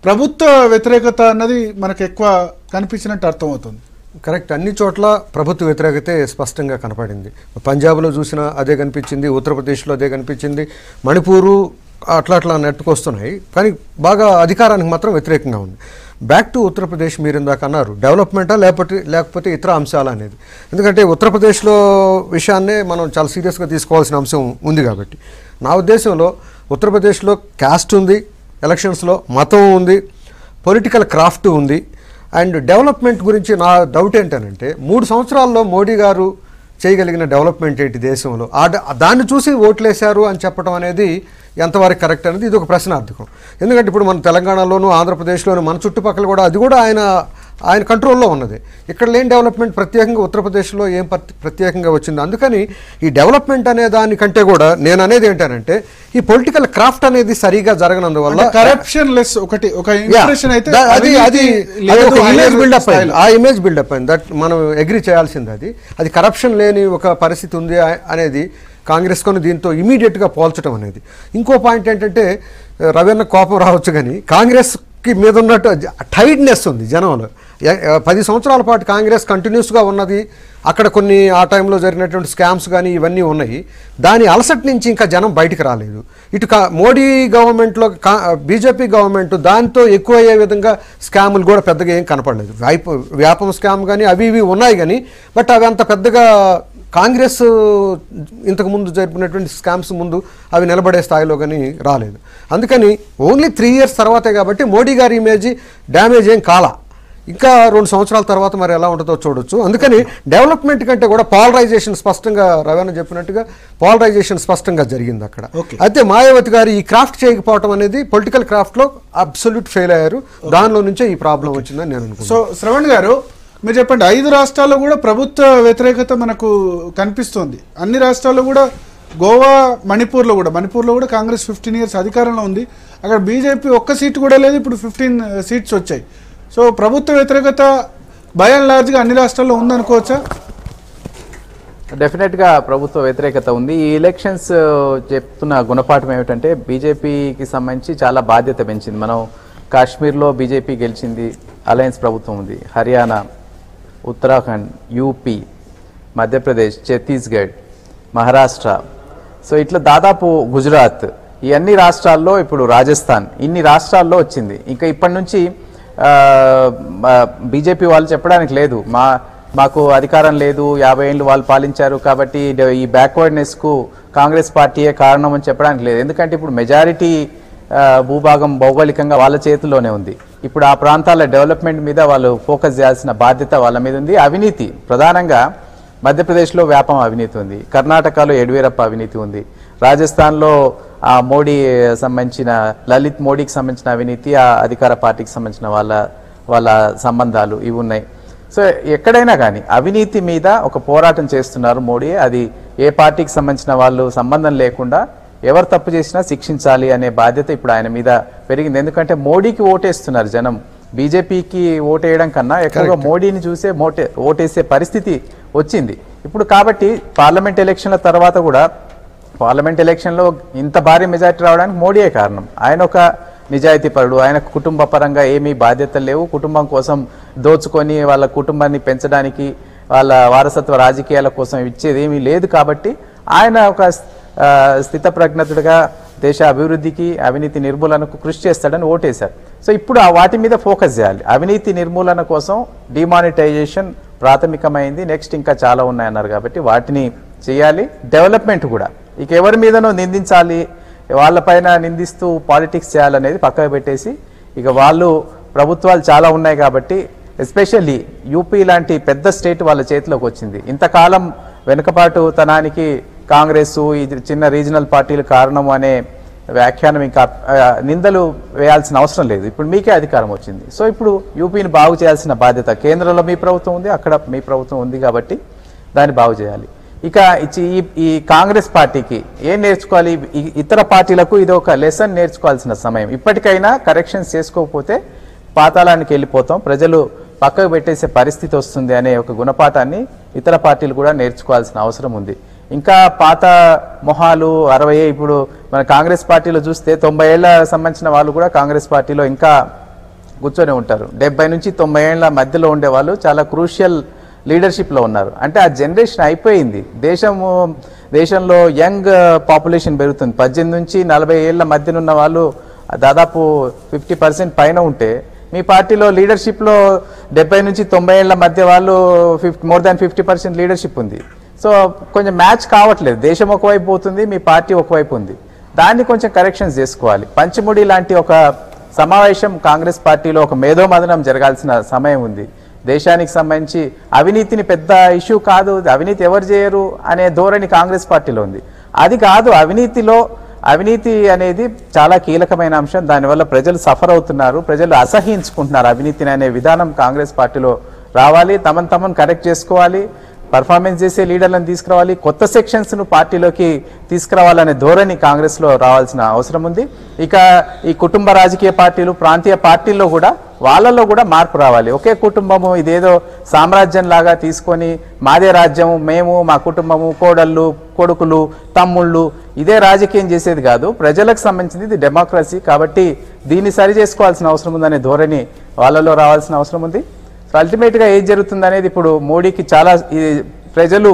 S1: ప్రభుత్వ వ్యతిరేకత అన్నది మనకు ఎక్కువ కనిపించినట్టు అర్థమవుతుంది.
S2: కరెక్ట్, అన్ని చోట్ల ప్రభుత్వ వ్యతిరేకతే స్పష్టంగా కనపడింది. పంజాబ్లో చూసినా అదే కనిపించింది, ఉత్తరప్రదేశ్లో అదే కనిపించింది, మణిపూరు అట్లా నెట్టుకొస్తున్నాయి. కానీ బాగా అధికారానికి మాత్రం వ్యతిరేకంగా ఉంది. బ్యాక్ టు ఉత్తరప్రదేశ్, మీరు ఇందాక అన్నారు డెవలప్మెంటా లేకపోతే ఇతర అంశాలు అనేది. ఎందుకంటే ఉత్తరప్రదేశ్లో విషయాన్నే మనం చాలా సీరియస్గా తీసుకోవాల్సిన అంశం ఉంది. కాబట్టి నా ఉద్దేశంలో ఉత్తరప్రదేశ్లో క్యాస్ట్ ఉంది, ఎలక్షన్స్లో మతం ఉంది, పొలిటికల్ క్రాఫ్ట్ ఉంది. అండ్ డెవలప్మెంట్ గురించి నా డౌట్ ఏంటంటే 3 సంవత్సరాల్లో మోడీ గారు చేయగలిగిన డెవలప్మెంట్ ఏంటి దేశంలో, దాన్ని చూసి ఓట్లేశారు అని చెప్పడం అనేది ఎంతవరకు కరెక్ట్ అనేది ఇది ఒక ప్రశ్నార్థకం. ఎందుకంటే ఇప్పుడు మన తెలంగాణలోను ఆంధ్రప్రదేశ్లోను మన చుట్టుపక్కల కూడా అది కూడా ఆయన కంట్రోల్లో ఉన్నది. ఇక్కడ లేని డెవలప్మెంట్ ప్రత్యేకంగా ఉత్తరప్రదేశ్లో ఏం ప్రత్యేకంగా వచ్చింది. అందుకని ఈ డెవలప్మెంట్ అనే దానికంటే కూడా నేను అనేది ఏంటంటే ఈ పొలిటికల్ క్రాఫ్ట్ అనేది సరిగా జరగనందువల్ల
S1: కరప్షన్ లెస్ ఒక ఇంప్రెషన్ అయితే
S2: ఆ ఇమేజ్ బిల్డప్ అయింది. దట్ మనం అగ్రీ చేయాల్సింది. అది కరప్షన్ లేని ఒక పరిస్థితి ఉంది అనేది కాంగ్రెస్ కొని దీంతో ఇమీడియట్గా పోల్చడం అనేది. ఇంకో పాయింట్ ఏంటంటే రవీణ కోపం రావచ్చు కానీ కాంగ్రెస్కి మీద ఉన్నట్టు టైడ్నెస్ ఉంది జనంలో. 10 సంవత్సరాల పాటు కాంగ్రెస్ కంటిన్యూస్గా ఉన్నది. అక్కడ కొన్ని ఆ టైంలో జరిగినటువంటి స్కామ్స్ కానీ ఇవన్నీ ఉన్నాయి. దాని అలసట నుంచి ఇంకా జనం బయటికి రాలేదు. ఇటు మోడీ గవర్నమెంట్లో బీజేపీ గవర్నమెంట్ దాంతో ఎక్కువ అయ్యే విధంగా స్కాములు కూడా పెద్దగా ఏం కనపడలేదు. వ్యాపం స్కామ్ కానీ అవి ఇవి ఉన్నాయి కానీ బట్ అవి అంత పెద్దగా కాంగ్రెస్ ఇంతకుముందు జరిపినటువంటి స్కామ్స్ ముందు అవి నిలబడే స్థాయిలో కానీ రాలేదు. అందుకని ఓన్లీ 3 ఇయర్స్ తర్వాతే కాబట్టి మోడీ గారి ఇమేజ్ డ్యామేజ్ ఏం కాలా. ఇంకా 2 సంవత్సరాల తర్వాత మరి ఎలా ఉంటుందో చూడొచ్చు. అందుకని డెవలప్మెంట్ కంటే కూడా పాలరైజేషన్ స్పష్టంగా రవీణ చెప్పినట్టుగా పాలరైజేషన్ స్పష్టంగా జరిగింది అక్కడ. అయితే మాయావతి గారు ఈ క్రాఫ్ట్ చేయకపోవడం అనేది పొలిటికల్ క్రాఫ్ట్లో అబ్సల్యూట్ ఫెయిల్ అయ్యారు. దానిలో నుంచే ఈ ప్రాబ్లం వచ్చిందని నేను అనుకుంటున్నాను.
S1: సో శ్రవణ్ గారు మీరు చెప్పండి, 5 రాష్ట్రాల్లో కూడా ప్రభుత్వ వ్యతిరేకత మనకు కనిపిస్తుంది. అన్ని రాష్ట్రాల్లో కూడా గోవా మణిపూర్లో కూడా కాంగ్రెస్ 15 years అధికారంలో ఉంది. అక్కడ బీజేపీ ఒక్క సీటు కూడా లేదు, ఇప్పుడు 15 seats వచ్చాయి. సో ప్రభుత్వ వ్యతిరేకత బై అండ్ లార్జ్గా అన్ని రాష్ట్రాల్లో ఉందనుకోవచ్చా?
S7: డెఫినెట్గా ప్రభుత్వ వ్యతిరేకత ఉంది. ఈ ఎలక్షన్స్ చెప్తున్న గుణపాఠం ఏమిటంటే బీజేపీకి సంబంధించి చాలా బాధ్యత పెంచింది. మనం కాశ్మీర్లో బీజేపీ గెలిచింది, అలయన్స్ ప్రభుత్వం ఉంది. హర్యానా, ఉత్తరాఖండ్, యూపీ, మధ్యప్రదేశ్, ఛత్తీస్గఢ్, మహారాష్ట్ర, సో ఇట్లా దాదాపు గుజరాత్, ఈ అన్ని రాష్ట్రాల్లో, ఇప్పుడు రాజస్థాన్, ఇన్ని రాష్ట్రాల్లో వచ్చింది. ఇంకా ఇప్పటి నుంచి బీజేపీ వాళ్ళు చెప్పడానికి లేదు మాకు అధికారం లేదు, 50 ఏళ్ళు వాళ్ళు పాలించారు కాబట్టి ఈ బ్యాక్వర్డ్నెస్కు కాంగ్రెస్ పార్టీయే కారణం అని చెప్పడానికి లేదు. ఎందుకంటే ఇప్పుడు మెజారిటీ భూభాగం భౌగోళికంగా వాళ్ళ చేతిలోనే ఉంది. ఇప్పుడు ఆ ప్రాంతాల డెవలప్మెంట్ మీద వాళ్ళు ఫోకస్ చేయాల్సిన బాధ్యత వాళ్ళ మీద ఉంది. అవినీతి ప్రధానంగా మధ్యప్రదేశ్లో వ్యాపం అవినీతి ఉంది, కర్ణాటకలో యడ్యూరప్ప అవినీతి ఉంది, రాజస్థాన్లో మోడీ సంబంధించిన లలిత్ మోడీకి సంబంధించిన అవినీతి, ఆ అధికార పార్టీకి సంబంధించిన వాళ్ళ సంబంధాలు ఇవి ఉన్నాయి. సో ఎక్కడైనా కానీ అవినీతి మీద ఒక పోరాటం చేస్తున్నారు మోడీ. అది ఏ పార్టీకి సంబంధించిన వాళ్ళు సంబంధం లేకుండా ఎవరు తప్పు చేసినా శిక్షించాలి అనే బాధ్యత ఇప్పుడు ఆయన మీద పెరిగింది. ఎందుకంటే మోడీకి ఓటేస్తున్నారు జనం, బీజేపీకి ఓటేయడం కన్నా ఎక్కువగా మోడీని చూసే ఓటేసే పరిస్థితి వచ్చింది ఇప్పుడు. కాబట్టి పార్లమెంట్ ఎలక్షన్ల తర్వాత కూడా, పార్లమెంట్ ఎలక్షన్లో ఇంత భారీ మెజారిటీ రావడానికి మోడీయే కారణం. ఆయన ఒక నిజాయితీపరుడు, ఆయన కుటుంబ పరంగా ఏమీ బాధ్యతలు లేవు, కుటుంబం కోసం దోచుకొని వాళ్ళ కుటుంబాన్ని పెంచడానికి వాళ్ళ వారసత్వ రాజకీయాల కోసం ఇచ్చేది ఏమీ లేదు. కాబట్టి ఆయన ఒక స్థితప్రజ్ఞతుడిగా దేశ అభివృద్ధికి, అవినీతి నిర్మూలనకు కృషి చేస్తాడని ఓటేశారు. సో ఇప్పుడు వాటి మీద ఫోకస్ చేయాలి. అవినీతి నిర్మూలన కోసం డిమానిటైజేషన్ ప్రాథమికమైంది, నెక్స్ట్ ఇంకా చాలా ఉన్నాయన్నారు కాబట్టి వాటిని చేయాలి. డెవలప్మెంట్ కూడా ఇక ఎవరి మీదనో నిందించాలి, వాళ్ళపైన నిందిస్తూ పాలిటిక్స్ చేయాలనేది పక్కకు పెట్టేసి, ఇక వాళ్ళు ప్రభుత్వాలు చాలా ఉన్నాయి కాబట్టి, ఎస్పెషల్లీ యూపీ లాంటి పెద్ద స్టేట్ వాళ్ళ చేతిలోకి వచ్చింది. ఇంతకాలం వెనుకబాటుతనానికి కాంగ్రెస్, ఈ చిన్న రీజనల్ పార్టీలు కారణం అనే వ్యాఖ్యానం ఇంకా నిందలు వేయాల్సిన అవసరం లేదు. ఇప్పుడు మీకే అధికారం వచ్చింది. సో ఇప్పుడు యూపీని బాగు చేయాల్సిన బాధ్యత కేంద్రంలో మీ ప్రభుత్వం ఉంది, అక్కడ మీ ప్రభుత్వం ఉంది కాబట్టి దాన్ని బాగు చేయాలి. ఇక ఈ కాంగ్రెస్ పార్టీకి ఏం నేర్చుకోవాలి? ఇతర పార్టీలకు ఇది ఒక లెసన్ నేర్చుకోవాల్సిన సమయం. ఇప్పటికైనా కరెక్షన్స్ చేసుకోకపోతే పాతాళానికి వెళ్ళిపోతాం, ప్రజలు పక్కకు పెట్టేసే పరిస్థితి వస్తుంది అనే ఒక గుణపాఠాన్ని ఇతర పార్టీలు కూడా నేర్చుకోవాల్సిన అవసరం ఉంది. ఇంకా పాత మొహాలు 60, ఇప్పుడు మన కాంగ్రెస్ పార్టీలో చూస్తే 90 ఏళ్ల సంబంధించిన వాళ్ళు కూడా కాంగ్రెస్ పార్టీలో ఇంకా కూర్చొని ఉంటారు. 70 నుంచి 90 ఏళ్ల మధ్యలో ఉండే వాళ్ళు చాలా క్రూషియల్ లీడర్షిప్లో ఉన్నారు. అంటే ఆ జనరేషన్ అయిపోయింది. దేశంలో యంగ్ పాపులేషన్ పెరుగుతుంది. 18 నుంచి 40 ఏళ్ల మధ్యనున్న వాళ్ళు దాదాపు 50% పైన ఉంటే, మీ పార్టీలో లీడర్షిప్లో 70 నుంచి 90 ఏళ్ల మధ్య వాళ్ళు మోర్ దాన్ 50% లీడర్షిప్ ఉంది. సో కొంచెం మ్యాచ్ కావట్లేదు. దేశం ఒకవైపు పోతుంది, మీ పార్టీ ఒకవైపు ఉంది. దాన్ని కొంచెం కరెక్షన్స్ చేసుకోవాలి. పంచముడి లాంటి ఒక సమావేశం కాంగ్రెస్ పార్టీలో ఒక మేధోమథనం జరగాల్సిన సమయం ఉంది. దేశానికి సంబంధించి అవినీతిని పెద్ద ఇష్యూ కాదు, అవినీతి ఎవరు చేయరు అనే ధోరణి కాంగ్రెస్ పార్టీలో ఉంది. అది కాదు, అవినీతి అనేది చాలా కీలకమైన అంశం. దానివల్ల ప్రజలు సఫర్ అవుతున్నారు, ప్రజలు అసహించుకుంటున్నారు అవినీతిని అనే విధానం కాంగ్రెస్ పార్టీలో రావాలి. తమను కరెక్ట్ చేసుకోవాలి, పర్ఫార్మెన్స్ చేసే లీడర్లను తీసుకురావాలి, కొత్త సెక్షన్స్ను పార్టీలోకి తీసుకురావాలనే ధోరణి కాంగ్రెస్లో రావాల్సిన అవసరం ఉంది. ఇక ఈ కుటుంబ రాజకీయ పార్టీలు, ప్రాంతీయ పార్టీల్లో కూడా వాళ్ళల్లో కూడా మార్పు రావాలి. ఒకే కుటుంబము ఇదేదో సామ్రాజ్యం లాగా తీసుకొని మాదే రాజ్యం, మేము మా కుటుంబము, కోడళ్ళు, కొడుకులు, తమ్ముళ్ళు, ఇదే రాజకీయం చేసేది కాదు. ప్రజలకు సంబంధించింది ఇది డెమోక్రసీ. కాబట్టి దీన్ని సరి చేసుకోవాల్సిన అవసరం ఉందనే ధోరణి వాళ్ళలో రావాల్సిన అవసరం ఉంది. సో అల్టిమేట్గా ఏం జరుగుతుంది అనేది ఇప్పుడు మోడీకి చాలా ప్రజలు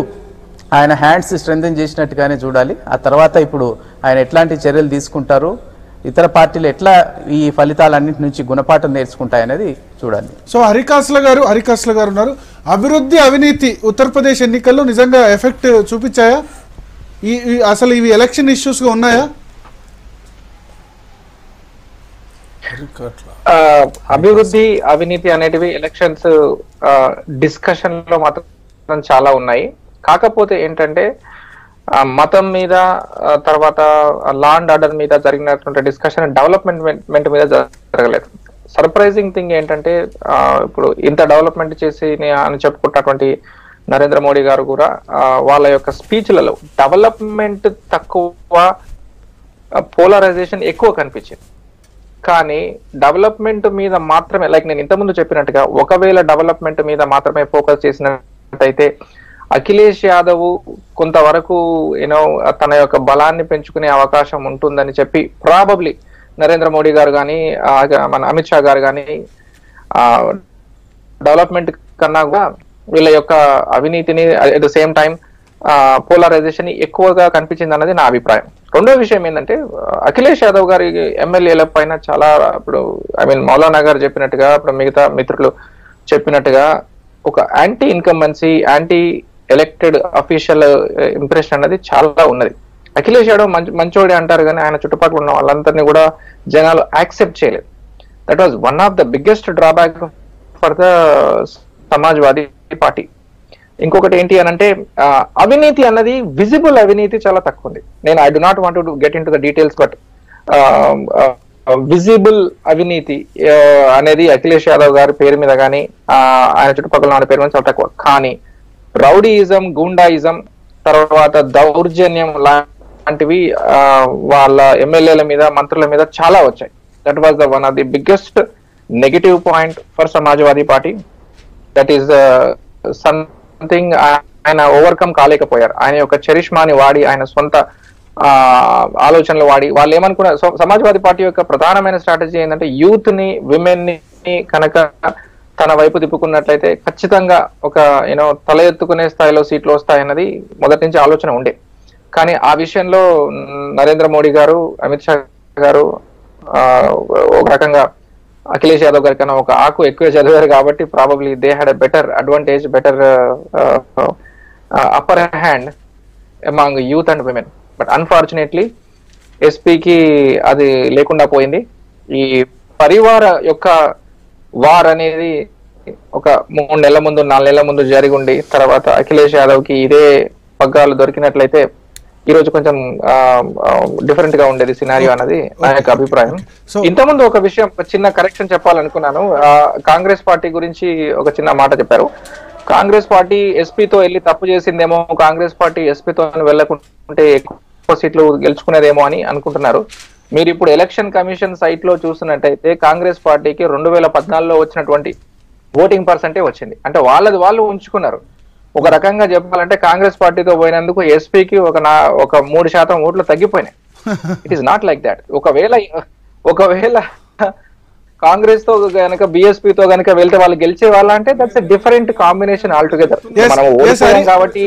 S7: ఆయన హ్యాండ్స్ స్ట్రెంథెన్ చేసినట్టుగానే చూడాలి. ఆ తర్వాత ఇప్పుడు ఆయన ఎట్లాంటి చర్యలు తీసుకుంటారు, ఇతర పార్టీలు ఎట్లా ఈ ఫలితాలన్నింటి నుంచి గుణపాఠం నేర్చుకుంటాయనేది చూడాలి.
S1: సో హరికాస్ల గారు ఉన్నారు. అభివృద్ధి, అవినీతి ఉత్తరప్రదేశ్ ఎన్నికల్లో నిజంగా ఎఫెక్ట్ చూపించాయా? అసలు ఇవి ఎలక్షన్ ఇష్యూస్గా ఉన్నాయా?
S3: అభివృద్ధి, అవినీతి అనేటివి ఎలక్షన్స్ డిస్కషన్ లో మాత్రం చాలా ఉన్నాయి. కాకపోతే ఏంటంటే మతం మీద, తర్వాత లా అండ్ ఆర్డర్ మీద జరిగినటువంటి డిస్కషన్ డెవలప్మెంట్ మీద జరగలేదు. సర్ప్రైజింగ్ థింగ్ ఏంటంటే ఇప్పుడు ఇంత డెవలప్మెంట్ చేసి అని చెప్పుకుంటున్నటువంటి నరేంద్ర మోడీ గారు కూడా వాళ్ళ యొక్క స్పీచ్లలో డెవలప్మెంట్ తక్కువ, పోలరైజేషన్ ఎక్కువ కనిపించింది. కానీ డెవలప్మెంట్ మీద మాత్రమే, లైక్ నేను ఇంతకుముందు చెప్పినట్టుగా, ఒకవేళ డెవలప్మెంట్ మీద మాత్రమే ఫోకస్ చేసినట్టయితే అఖిలేష్ యాదవ్ కొంతవరకు యూనో తన యొక్క బలాన్ని పెంచుకునే అవకాశం ఉంటుందని చెప్పి ప్రాబబ్లీ నరేంద్ర మోడీ గారు కానీ మన అమిత్ షా గారు కానీ డెవలప్మెంట్ కన్నా కూడా వీళ్ళ యొక్క అవినీతిని, at the same time polarisation ఎక్కువగా కనిపించింది అన్నది నా అభిప్రాయం. రెండో విషయం ఏంటంటే, అఖిలేష్ యాదవ్ గారి ఎమ్మెల్యేల పైన చాలా, ఇప్పుడు మౌలానా గారు చెప్పినట్టుగా, ఇప్పుడు మిగతా మిత్రులు చెప్పినట్టుగా ఒక anti incumbency, anti elected official impression అనేది చాలా ఉన్నది. అఖిలేష్ యాదవ్ మంచోడే అంటారు కానీ ఆయన చుట్టుపక్కల ఉన్న వాళ్ళందరినీ కూడా జనాలు యాక్సెప్ట్ చేయలేదు. That was one of the biggest drawback for the Samajwadi party. ఇంకొకటి ఏంటి అని అంటే, అవినీతి అన్నది, విజిబుల్ అవినీతి చాలా తక్కువ ఉంది. నేను I do not want to get in to the details, but visible అవినీతి అనేది అఖిలేష్ యాదవ్ గారి పేరు మీద కానీ ఆయన చుట్టుపక్కల ఉన్న పేరు మీద చాలా తక్కువ. కానీ రౌడీయిజం, గూండాయిజం, తర్వాత దౌర్జన్యం లాంటివి వాళ్ళ ఎమ్మెల్యేల మీద, మంత్రుల మీద చాలా వచ్చాయి. That was the one of the biggest negative point for Samajwadi party. That is something ఆయన ఓవర్కమ్ కాలేకపోయారు. ఆయన యొక్క చరిష్మాని వాడి, ఆయన సొంత ఆలోచనలు వాడి, వాళ్ళు ఏమనుకున్నారు, సమాజ్వాదీ పార్టీ యొక్క ప్రధానమైన స్ట్రాటజీ ఏంటంటే, యూత్ ని, విమెన్ ని కనుక తన వైపు తిప్పుకున్నట్లయితే ఖచ్చితంగా ఒక తల ఎత్తుకునే స్థాయిలో సీట్లు వస్తాయన్నది మొదటి నుంచి ఆలోచన ఉండే. కానీ ఆ విషయంలో నరేంద్ర మోడీ గారు, అమిత్ షా గారు ఒక రకంగా అఖిలేష్ యాదవ్ గారి కన్నా ఒక ఆకు ఎక్కువ చదివారు కాబట్టి probably they had a better advantage, better upper hand among youth and women. But unfortunately ఎస్పీకి అది లేకుండా పోయింది. ఈ పరివార యొక్క వార్ అనేది ఒక 3 నెలల ముందు, 4 నెలల ముందు జరిగి ఉండి, తర్వాత అఖిలేష్ యాదవ్ కి ఇదే పగ్గాలు దొరికినట్లయితే ఈ రోజు కొంచెం డిఫరెంట్ గా ఉండేది సినారియో అన్నది నా యొక్క అభిప్రాయం. ఇంతకుముందు ఒక విషయం, చిన్న కరెక్షన్ చెప్పాలనుకున్నాను. కాంగ్రెస్ పార్టీ గురించి ఒక చిన్న మాట చెప్పారు. కాంగ్రెస్ పార్టీ ఎస్పీతో వెళ్ళి తప్పు చేసిందేమో, కాంగ్రెస్ పార్టీ ఎస్పీతో వెళ్ళకుంటే ఎక్కువ సీట్లు గెలుచుకునేదేమో అని అనుకుంటున్నారు. మీరు ఇప్పుడు ఎలక్షన్ కమిషన్ సైట్ లో చూసినట్టయితే కాంగ్రెస్ పార్టీకి 2014లో వచ్చినటువంటి ఓటింగ్ పర్సెంటే వచ్చింది. అంటే వాళ్ళది వాళ్ళు ఉంచుకున్నారు. ఒక రకంగా చెప్పాలంటే కాంగ్రెస్ పార్టీతో పోయినందుకు ఎస్పీకి ఒక 3% ఓట్లు తగ్గిపోయినాయి. It is not like that. ఒకవేళ కాంగ్రెస్ తో గనక బీఎస్పీతో గనక వెళ్తే వాళ్ళు గెలిచే వాళ్ళ అంటే that's a different combination all together. మనం ఓడిపోయాం కాబట్టి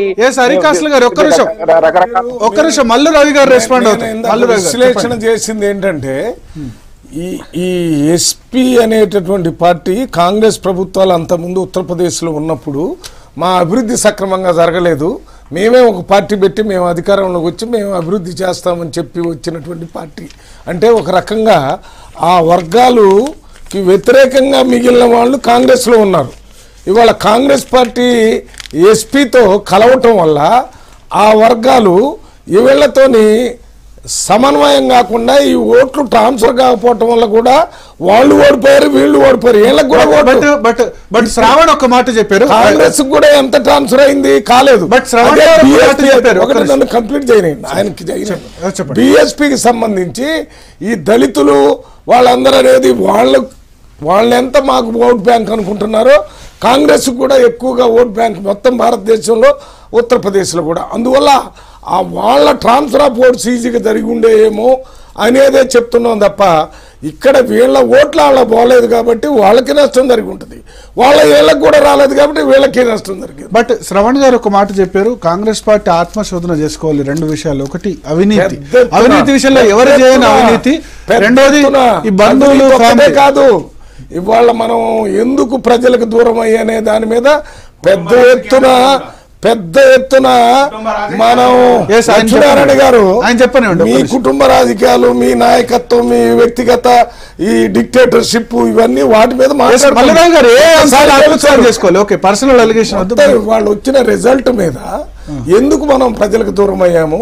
S1: ఒక్క నిమిషం మల్లు రవి గారు రెస్పాండ్ అవుతారు.
S8: విశ్లేషణ చేసింది ఏంటంటే, ఈ ఎస్పీ అనేటటువంటి పార్టీ కాంగ్రెస్ ప్రభుత్వాలు అంతకుముందు ఉత్తరప్రదేశ్లో ఉన్నప్పుడు మా అభివృద్ధి సక్రమంగా జరగలేదు, మేమే ఒక పార్టీ పెట్టి మేము అధికారంలోకి వచ్చి మేము అభివృద్ధి చేస్తామని చెప్పి వచ్చినటువంటి పార్టీ. అంటే ఒక రకంగా ఆ వర్గాలుకి వ్యతిరేకంగా మిగిలిన వాళ్ళు కాంగ్రెస్లో ఉన్నారు. ఇవాళ కాంగ్రెస్ పార్టీ ఎస్పీతో కలవటం వల్ల ఆ వర్గాలు వీళ్ళతోని సమన్వయం కాకుండా ఈ ఓట్లు ట్రాన్స్ఫర్ కాకపోవటం వల్ల కూడా వాళ్ళు ఓడిపోయారు, వీళ్ళు ఓడిపోయారు. వీళ్ళకి కూడా
S1: బట్ శ్రావణ్ ఒక మాట చెప్పారు,
S8: కాంగ్రెస్ కూడా ఎంత ట్రాన్స్ఫర్ అయింది కాలేదు. ఒకటి నన్ను కంప్లీట్ చేయనండి, ఆయనకి బిఎస్పీకి సంబంధించి ఈ దళితులు వాళ్ళందరూ అనేది వాళ్ళు ఎంత మాకు ఓట్ బ్యాంక్ అనుకుంటున్నారో కాంగ్రెస్ కూడా ఎక్కువగా ఓట్ బ్యాంక్ మొత్తం భారతదేశంలో, ఉత్తరప్రదేశ్లో కూడా. అందువల్ల ఆ వాళ్ళ ట్రాన్స్ఫర్ ఆఫ్ ఓట్స్ ఈజీగా జరిగి ఉండేమో అనేదే చెప్తున్నాం తప్ప ఇక్కడ వీళ్ళ ఓట్ల వాళ్ళ పోలేదు కాబట్టి వాళ్ళకి నష్టం జరిగి ఉంటుంది, వాళ్ళ వీళ్ళకి కూడా రాలేదు కాబట్టి వీళ్ళకి నష్టం జరిగింది.
S1: బట్ శ్రవణ్ గారు ఒక మాట చెప్పారు, కాంగ్రెస్ పార్టీ ఆత్మశోధన చేసుకోవాలి 2 విషయాలు. ఒకటి అవినీతి విషయంలో ఎవరు చేయని అవినీతి, రెండోది ఈ బంధువులు
S8: కాదు. ఇవాళ మనం ఎందుకు ప్రజలకు దూరం అయ్యనే దాని మీద పెద్ద ఎత్తున మనం లక్ష్మీనారాయణ గారు మీ కుటుంబ రాజకీయాలు, మీ నాయకత్వం, మీ వ్యక్తిగత ఈ డిక్టేటర్షిప్ ఇవన్నీ వాటి మీద వాళ్ళు వచ్చిన రిజల్ట్ మీద ఎందుకు మనం ప్రజలకు దూరం అయ్యాము,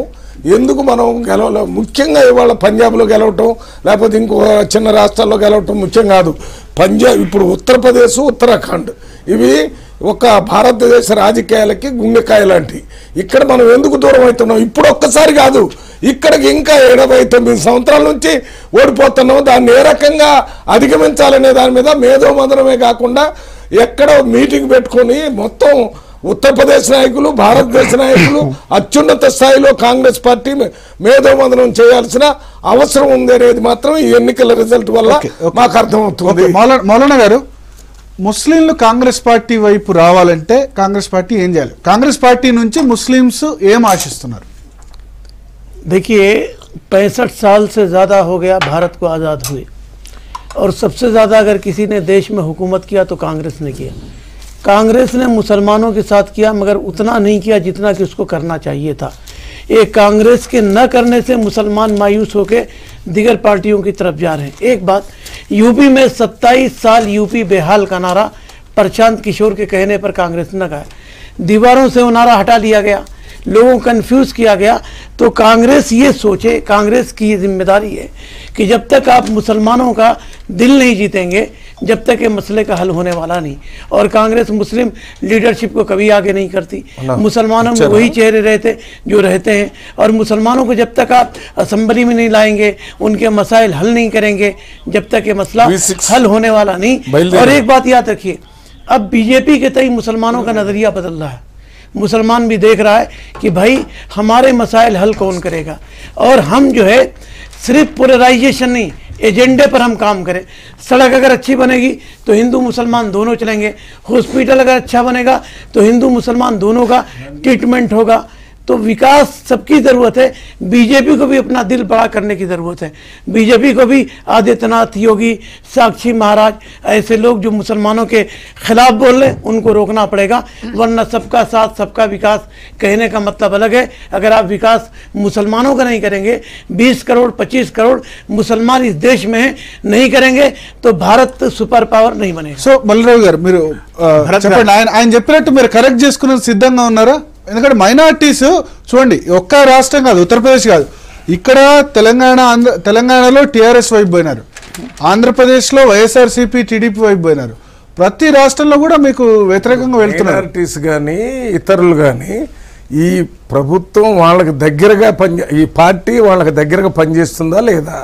S8: ఎందుకు మనం గెలవలేము. ముఖ్యంగా ఇవాళ పంజాబ్లో గెలవటం లేకపోతే ఇంకో చిన్న రాష్ట్రాల్లో గెలవటం ముఖ్యం కాదు. పంజాబ్, ఇప్పుడు ఉత్తరప్రదేశ్, ఉత్తరాఖండ్ ఇవి ఒక భారతదేశ రాజకీయాలకి గుండెకాయ లాంటివి. ఇక్కడ మనం ఎందుకు దూరం అవుతున్నాం? ఇప్పుడు ఒక్కసారి కాదు, ఇక్కడికి ఇంకా 79 సంవత్సరాల నుంచి ఓడిపోతున్నాం. దాన్ని ఏ రకంగా అధిగమించాలనే దాని మీద మేధోమదనమే కాకుండా ఎక్కడ మీటింగ్ పెట్టుకొని మొత్తం ఉత్తరప్రదేశ్ నాయకులు, భారతదేశ నాయకులు అత్యున్నత స్థాయిలో కాంగ్రెస్ పార్టీ మేధోమదనం చేయాల్సిన అవసరం ఉంది అనేది మాత్రం ఈ ఎన్నికల రిజల్ట్ వల్ల మాకు అర్థమవుతుంది.
S1: మౌలానా గారు, ముస్లింలు కాంగ్రెస్ పార్టీ వైపు రావాలంటే కాంగ్రెస్ పార్టీ ఏం చేయాలి? కాంగ్రెస్ పార్టీ నుంచి ముస్లిమ్స్ ఏం ఆశిస్తున్నారు?
S5: देखिए 65 साल से ज़्यादा हो गया भारत को आज़ाद हुए, और सबसे ज़्यादा अगर किसी ने देश में हुकूमत किया तो कांग्रेस ने किया। कांग्रेस ने मुसलमानों के साथ किया, मगर उतना नहीं किया जितना कि उसको करना चाहिए था। ये कांग्रेस के न करने से मुसलमान मायूस होकर दीगर पार्टियों की तरफ जा रहे हैं। एक बात, यूपी में 27 साल यूपी बेहाल का नारा प्रशांत किशोर के कहने पर कांग्रेस ने कहा, दीवारों से वो नारा हटा लिया गया, लोगों को कंफ्यूज किया गया। तो कांग्रेस ये सोचे, कांग्रेस की ये जिम्मेदारी है कि जब तक आप मुसलमानों का दिल नहीं जीतेंगे, जब तक ये मसले का हल होने वाला नहीं। और कांग्रेस मुस्लिम लीडरशिप को कभी आगे नहीं करती। मुसलमानों में वही चेहरे रहते जो रहते हैं, और मुसलमानों को जब तक आप असेंबली में नहीं लाएंगे, उनके मसाइल हल नहीं करेंगे, जब तक ये मसला हल होने वाला नहीं। और एक बात याद रखिए, अब बीजेपी के तई मुसलमानों का नज़रिया बदल रहा है। मुसलमान भी देख रहा है कि भाई हमारे मसाइल हल कौन करेगा, और हम जो है सिर्फ पोलराइजेशन नहीं, एजेंडे पर हम काम करें। सड़क अगर अच्छी बनेगी तो हिंदू मुसलमान दोनों चलेंगे, हॉस्पिटल अगर अच्छा बनेगा तो हिंदू मुसलमान दोनों का ट्रीटमेंट होगा। तो विकास सबकी ज़रूरत है। बीजेपी को भी अपना दिल बड़ा करने की ज़रूरत है। बीजेपी को भी आदित्यनाथ, योगी, साक्षी महाराज, ऐसे लोग जो मुसलमानों के खिलाफ बोल रहे हैं उनको रोकना पड़ेगा, वरना सबका साथ सबका विकास कहने का मतलब अलग है। अगर आप विकास मुसलमानों का नहीं करेंगे, 20 करोड़ 25 करोड़ मुसलमान इस देश में हैं, नहीं करेंगे तो भारत सुपर पावर नहीं बनेगा।
S1: సో బలరావు గారు, మీరు చెప్పండి, ఆయన చెప్పినట్టు మీరు కరెక్ట్ చేసుకునే సిద్ధంగా ఉన్నారా? ఎందుకంటే మైనారిటీస్ చూడండి, ఒక్క రాష్ట్రం కాదు, ఉత్తరప్రదేశ్ కాదు, ఇక్కడ తెలంగాణలో టీఆర్ఎస్ వైపు పోయినారు, ఆంధ్రప్రదేశ్లో వైఎస్ఆర్సీపీ టీడీపీ వైపు పోయినారు, ప్రతి రాష్ట్రంలో కూడా మీకు వ్యతిరేకంగా వెళ్తున్నారు.
S8: మైనారిటీస్ కానీ ఇతరులు కానీ ఈ ప్రభుత్వం వాళ్ళకి దగ్గరగా ఈ పార్టీ వాళ్ళకి దగ్గరగా పనిచేస్తుందా లేదా,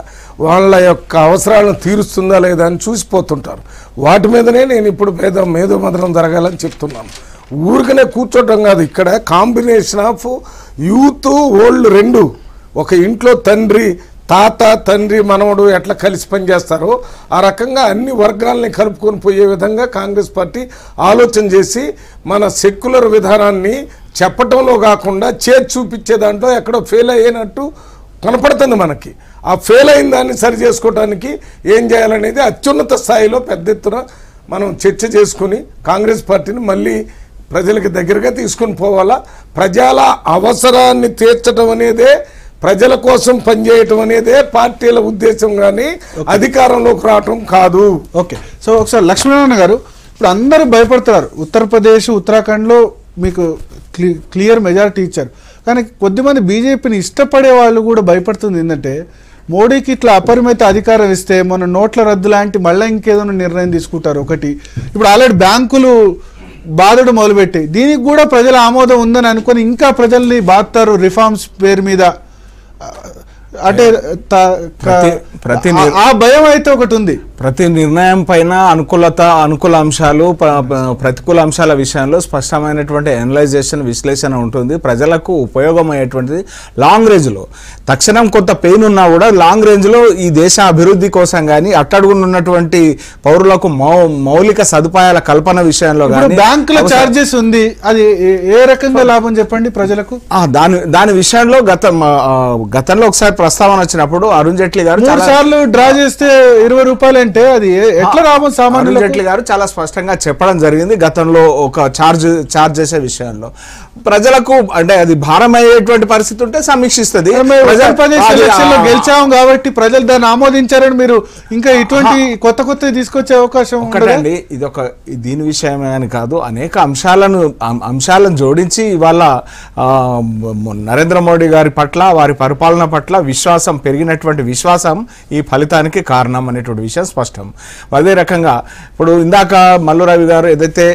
S8: వాళ్ళ యొక్క అవసరాలను తీరుస్తుందా లేదా అని చూసిపోతుంటారు. వాటి మీదనే నేను ఇప్పుడు మేధోమదనం జరగాలని చెప్తున్నాను. ఊరికనే కూర్చోటం కాదు, ఇక్కడ కాంబినేషన్ ఆఫ్ యూత్ ఓల్డ్ రెండు, ఒక ఇంట్లో తాత తండ్రి మనవడు ఎట్లా కలిసి పనిచేస్తారో ఆ రకంగా అన్ని వర్గాలని కలుపుకొని పోయే విధంగా కాంగ్రెస్ పార్టీ ఆలోచన చేసి మన సెక్యులర్ విధానాన్ని చెప్పటంలో కాకుండా చేసి చూపించే దాంట్లో ఎక్కడో ఫెయిల్ అయ్యేనట్టు కనపడుతుంది మనకి. ఆ ఫెయిల్ అయిన దాన్ని సరి చేసుకోవడానికి ఏం చేయాలనేది అత్యున్నత స్థాయిలో పెద్ద ఎత్తున మనం చర్చ చేసుకుని కాంగ్రెస్ పార్టీని మళ్ళీ ప్రజలకు దగ్గరగా తీసుకుని పోవాలా. ప్రజల అవసరాన్ని తీర్చడం అనేదే, ప్రజల కోసం పనిచేయటం అనేదే పార్టీల ఉద్దేశం, కానీ అధికారంలోకి రావటం కాదు.
S1: ఓకే, సో ఒకసారి లక్ష్మీనారాయణ గారు, ఇప్పుడు అందరూ భయపడుతున్నారు, ఉత్తరప్రదేశ్ ఉత్తరాఖండ్లో మీకు క్లియర్ మెజారిటీ ఇచ్చారు, కానీ కొద్దిమంది బీజేపీని ఇష్టపడే వాళ్ళు కూడా భయపడుతుంది. ఏంటంటే మోడీకి ఇట్లా అపరిమిత అధికారం ఇస్తే మన నోట్ల రద్దు లాంటి మళ్ళీ ఇంకేదో నిర్ణయం తీసుకుంటారు. ఒకటి, ఇప్పుడు ఆల్రెడీ బ్యాంకులు బాధడు మొదలుపెట్టి దీనికి కూడా ప్రజల ఆమోదం ఉందని అనుకుని ఇంకా ప్రజల్ని బాధతారు రిఫార్మ్స్ పేరు మీద. అంటే ఆ భయం అయితే ఒకటి ఉంది.
S9: ప్రతి నిర్ణయం పైన అనుకూల అంశాలు, ప్రతికూల అంశాల విషయంలో స్పష్టమైనటువంటి అనలైజేషన్, విశ్లేషణ ఉంటుంది. ప్రజలకు ఉపయోగమయ్యేటువంటిది లాంగ్ రేంజ్లో. తక్షణం కొంత పెయిన్ ఉన్నా కూడా లాంగ్ రేంజ్లో ఈ దేశ అభివృద్ధి కోసం కానీ, అట్టడుగున్నటువంటి పౌరులకు మౌలిక సదుపాయాల కల్పన విషయంలో కానీ
S1: బ్యాంకుల చార్జెస్ ఉంది, అది ఏ రకంగా లాభం చెప్పండి ప్రజలకు?
S9: దాని విషయంలో గతంలో ఒకసారి ప్రస్తావన వచ్చినప్పుడు అరుణ్ జైట్లీ గారు
S1: 3 సార్లు డ్రా చేస్తే 20 రూపాయలు అంటే అది ఎట్లా లాభం? సామాన్యులు
S9: జైట్లీ గారు చాలా స్పష్టంగా చెప్పడం జరిగింది గతంలో ఒక చార్జ్ చేసే విషయంలో. ప్రజలకు అంటే అది భారం అయ్యేటువంటి పరిస్థితి ఉంటే సమీక్షిస్తుంది.
S1: గెలిచాం కాబట్టి ప్రజలు దాన్ని ఆమోదించారని మీరు ఇంకా ఇటువంటి కొత్త తీసుకొచ్చే అవకాశం
S9: ఒకటండి. దీని విషయమే అని కాదు, అనేక అంశాలను జోడించి ఇవాళ నరేంద్ర మోడీ గారి పట్ల, వారి పరిపాలన పట్ల విశ్వాసం పెరిగినటువంటి విశ్వాసం ఈ ఫలితానికి కారణం అనేటువంటి విషయం స్పష్టం. అదే రకంగా ఇప్పుడు ఇందాక మల్లు రవి గారు ఏదైతే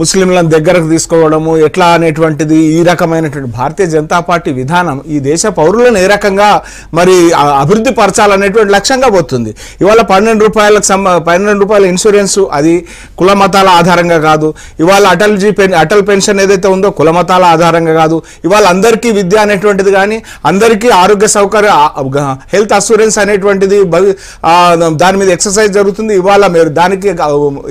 S9: ముస్లింలను దగ్గరకు తీసుకోవడము ఎట్లా అనేటువంటిది ఈ రకమైనటువంటి భారతీయ జనతా పార్టీ విధానం ఈ దేశ పౌరులను ఏ రకంగా మరి అభివృద్ధి పరచాలనేటువంటి లక్ష్యంగా పోతుంది. ఇవాళ 12 రూపాయల ఇన్సూరెన్స్ అది కుల మతాల ఆధారంగా కాదు. ఇవాళ అటల్ పెన్షన్ ఏదైతే ఉందో కుల మతాల ఆధారంగా కాదు. ఇవాళ అందరికీ విద్య అనేటువంటిది కానీ అందరికీ ఆరోగ్య సౌకర్య హెల్త్ అష్యూరెన్స్ అనేటువంటిది దాని మీద ఎక్సర్సైజ్ జరుగుతుంది. ఇవాళ మీరు దానికి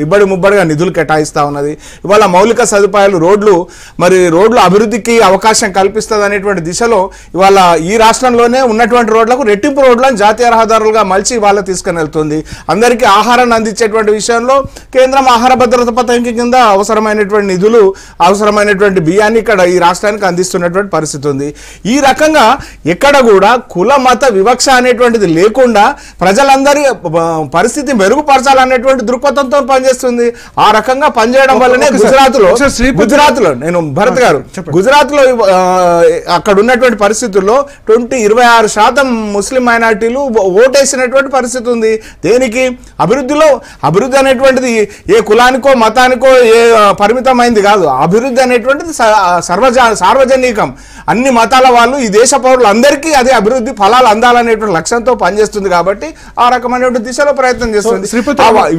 S9: ఇబ్బడి ముబ్బడిగా నిధులు కేటాయిస్తూ ఉన్నది. ఇవాళ మౌలిక సదుపాయాలు రోడ్లు అభివృద్ధికి అవకాశం కల్పిస్తుంది అనేటువంటి దిశలో ఇవాళ ఈ రాష్ట్రంలోనే ఉన్నటువంటి రోడ్లకు రెట్టింపు రోడ్లను జాతీయ రహదారులుగా మలిచి ఇవాళ తీసుకుని వెళ్తుంది. అందరికీ ఆహారాన్ని అందించేటువంటి విషయంలో కేంద్రం ఆహార భద్రత పథకం కింద అవసరమైనటువంటి నిధులు అవసరమైనటువంటి బియ్యాన్ని ఇక్కడ ఈ రాష్ట్రానికి అందిస్తున్నటువంటి పరిస్థితి ఉంది. ఈ రకంగా ఎక్కడ కూడా కుల మత వివక్ష అనేటువంటిది లేకుండా ప్రజలందరి పరిస్థితి మెరుగుపరచాలనేటువంటి దృక్పథంతో పనిచేస్తుంది. ఆ రకంగా పనిచేయడం వల్లనే గుజరాత్ లో నేను భరత్ గారు గుజరాత్ లో అక్కడ ఉన్నటువంటి పరిస్థితుల్లో 26% ముస్లిం మైనారిటీలు ఓటేసినటువంటి పరిస్థితి ఉంది. దేనికి? అభివృద్ధి అనేటువంటిది ఏ కులానికో మతానికో ఏ పరిమితమైంది కాదు. అభివృద్ధి అనేటువంటిది సార్వజనికం. అన్ని మతాల వాళ్ళు ఈ దేశ పౌరులు అందరికీ అదే అభివృద్ధి ఫలాలు అందాలనేటువంటి లక్ష్యంతో పనిచేస్తుంది. కాబట్టి ఆ రకమైనటువంటి దిశలో ప్రయత్నం చేస్తుంది.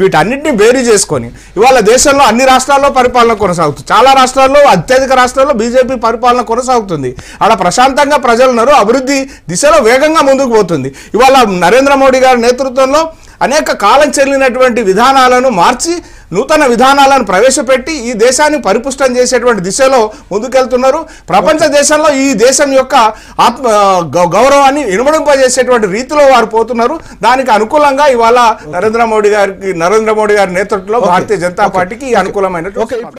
S9: వీటన్నిటిని బేరీ చేసుకొని ఇవాళ దేశంలో అన్ని రాష్ట్రాల్లో పరిపాలన కొనసాగుతుంది. చాలా రాష్ట్రాల్లో అత్యధిక రాష్ట్రాల్లో బీజేపీ పరిపాలన కొనసాగుతుంది. అలా ప్రశాంతంగా ప్రజలు ఉన్నారు. అభివృద్ధి దిశలో వేగంగా ముందుకు పోతుంది. ఇవాళ నరేంద్ర మోడీ గారి నేతృత్వంలో అనేక కాలం చెల్లినటువంటి విధానాలను మార్చి నూతన విధానాలను ప్రవేశపెట్టి ఈ దేశాన్ని పరిపుష్టం చేసేటువంటి దిశలో ముందుకెళ్తున్నారు. ప్రపంచ దేశంలో ఈ దేశం యొక్క గౌరవాన్ని ఇనుమడింపజేసేటువంటి రీతిలో వారు పోతున్నారు. దానికి అనుకూలంగా ఇవాళ నరేంద్ర మోడీ గారి నేతృత్వంలో భారతీయ జనతా పార్టీకి అనుకూలమైన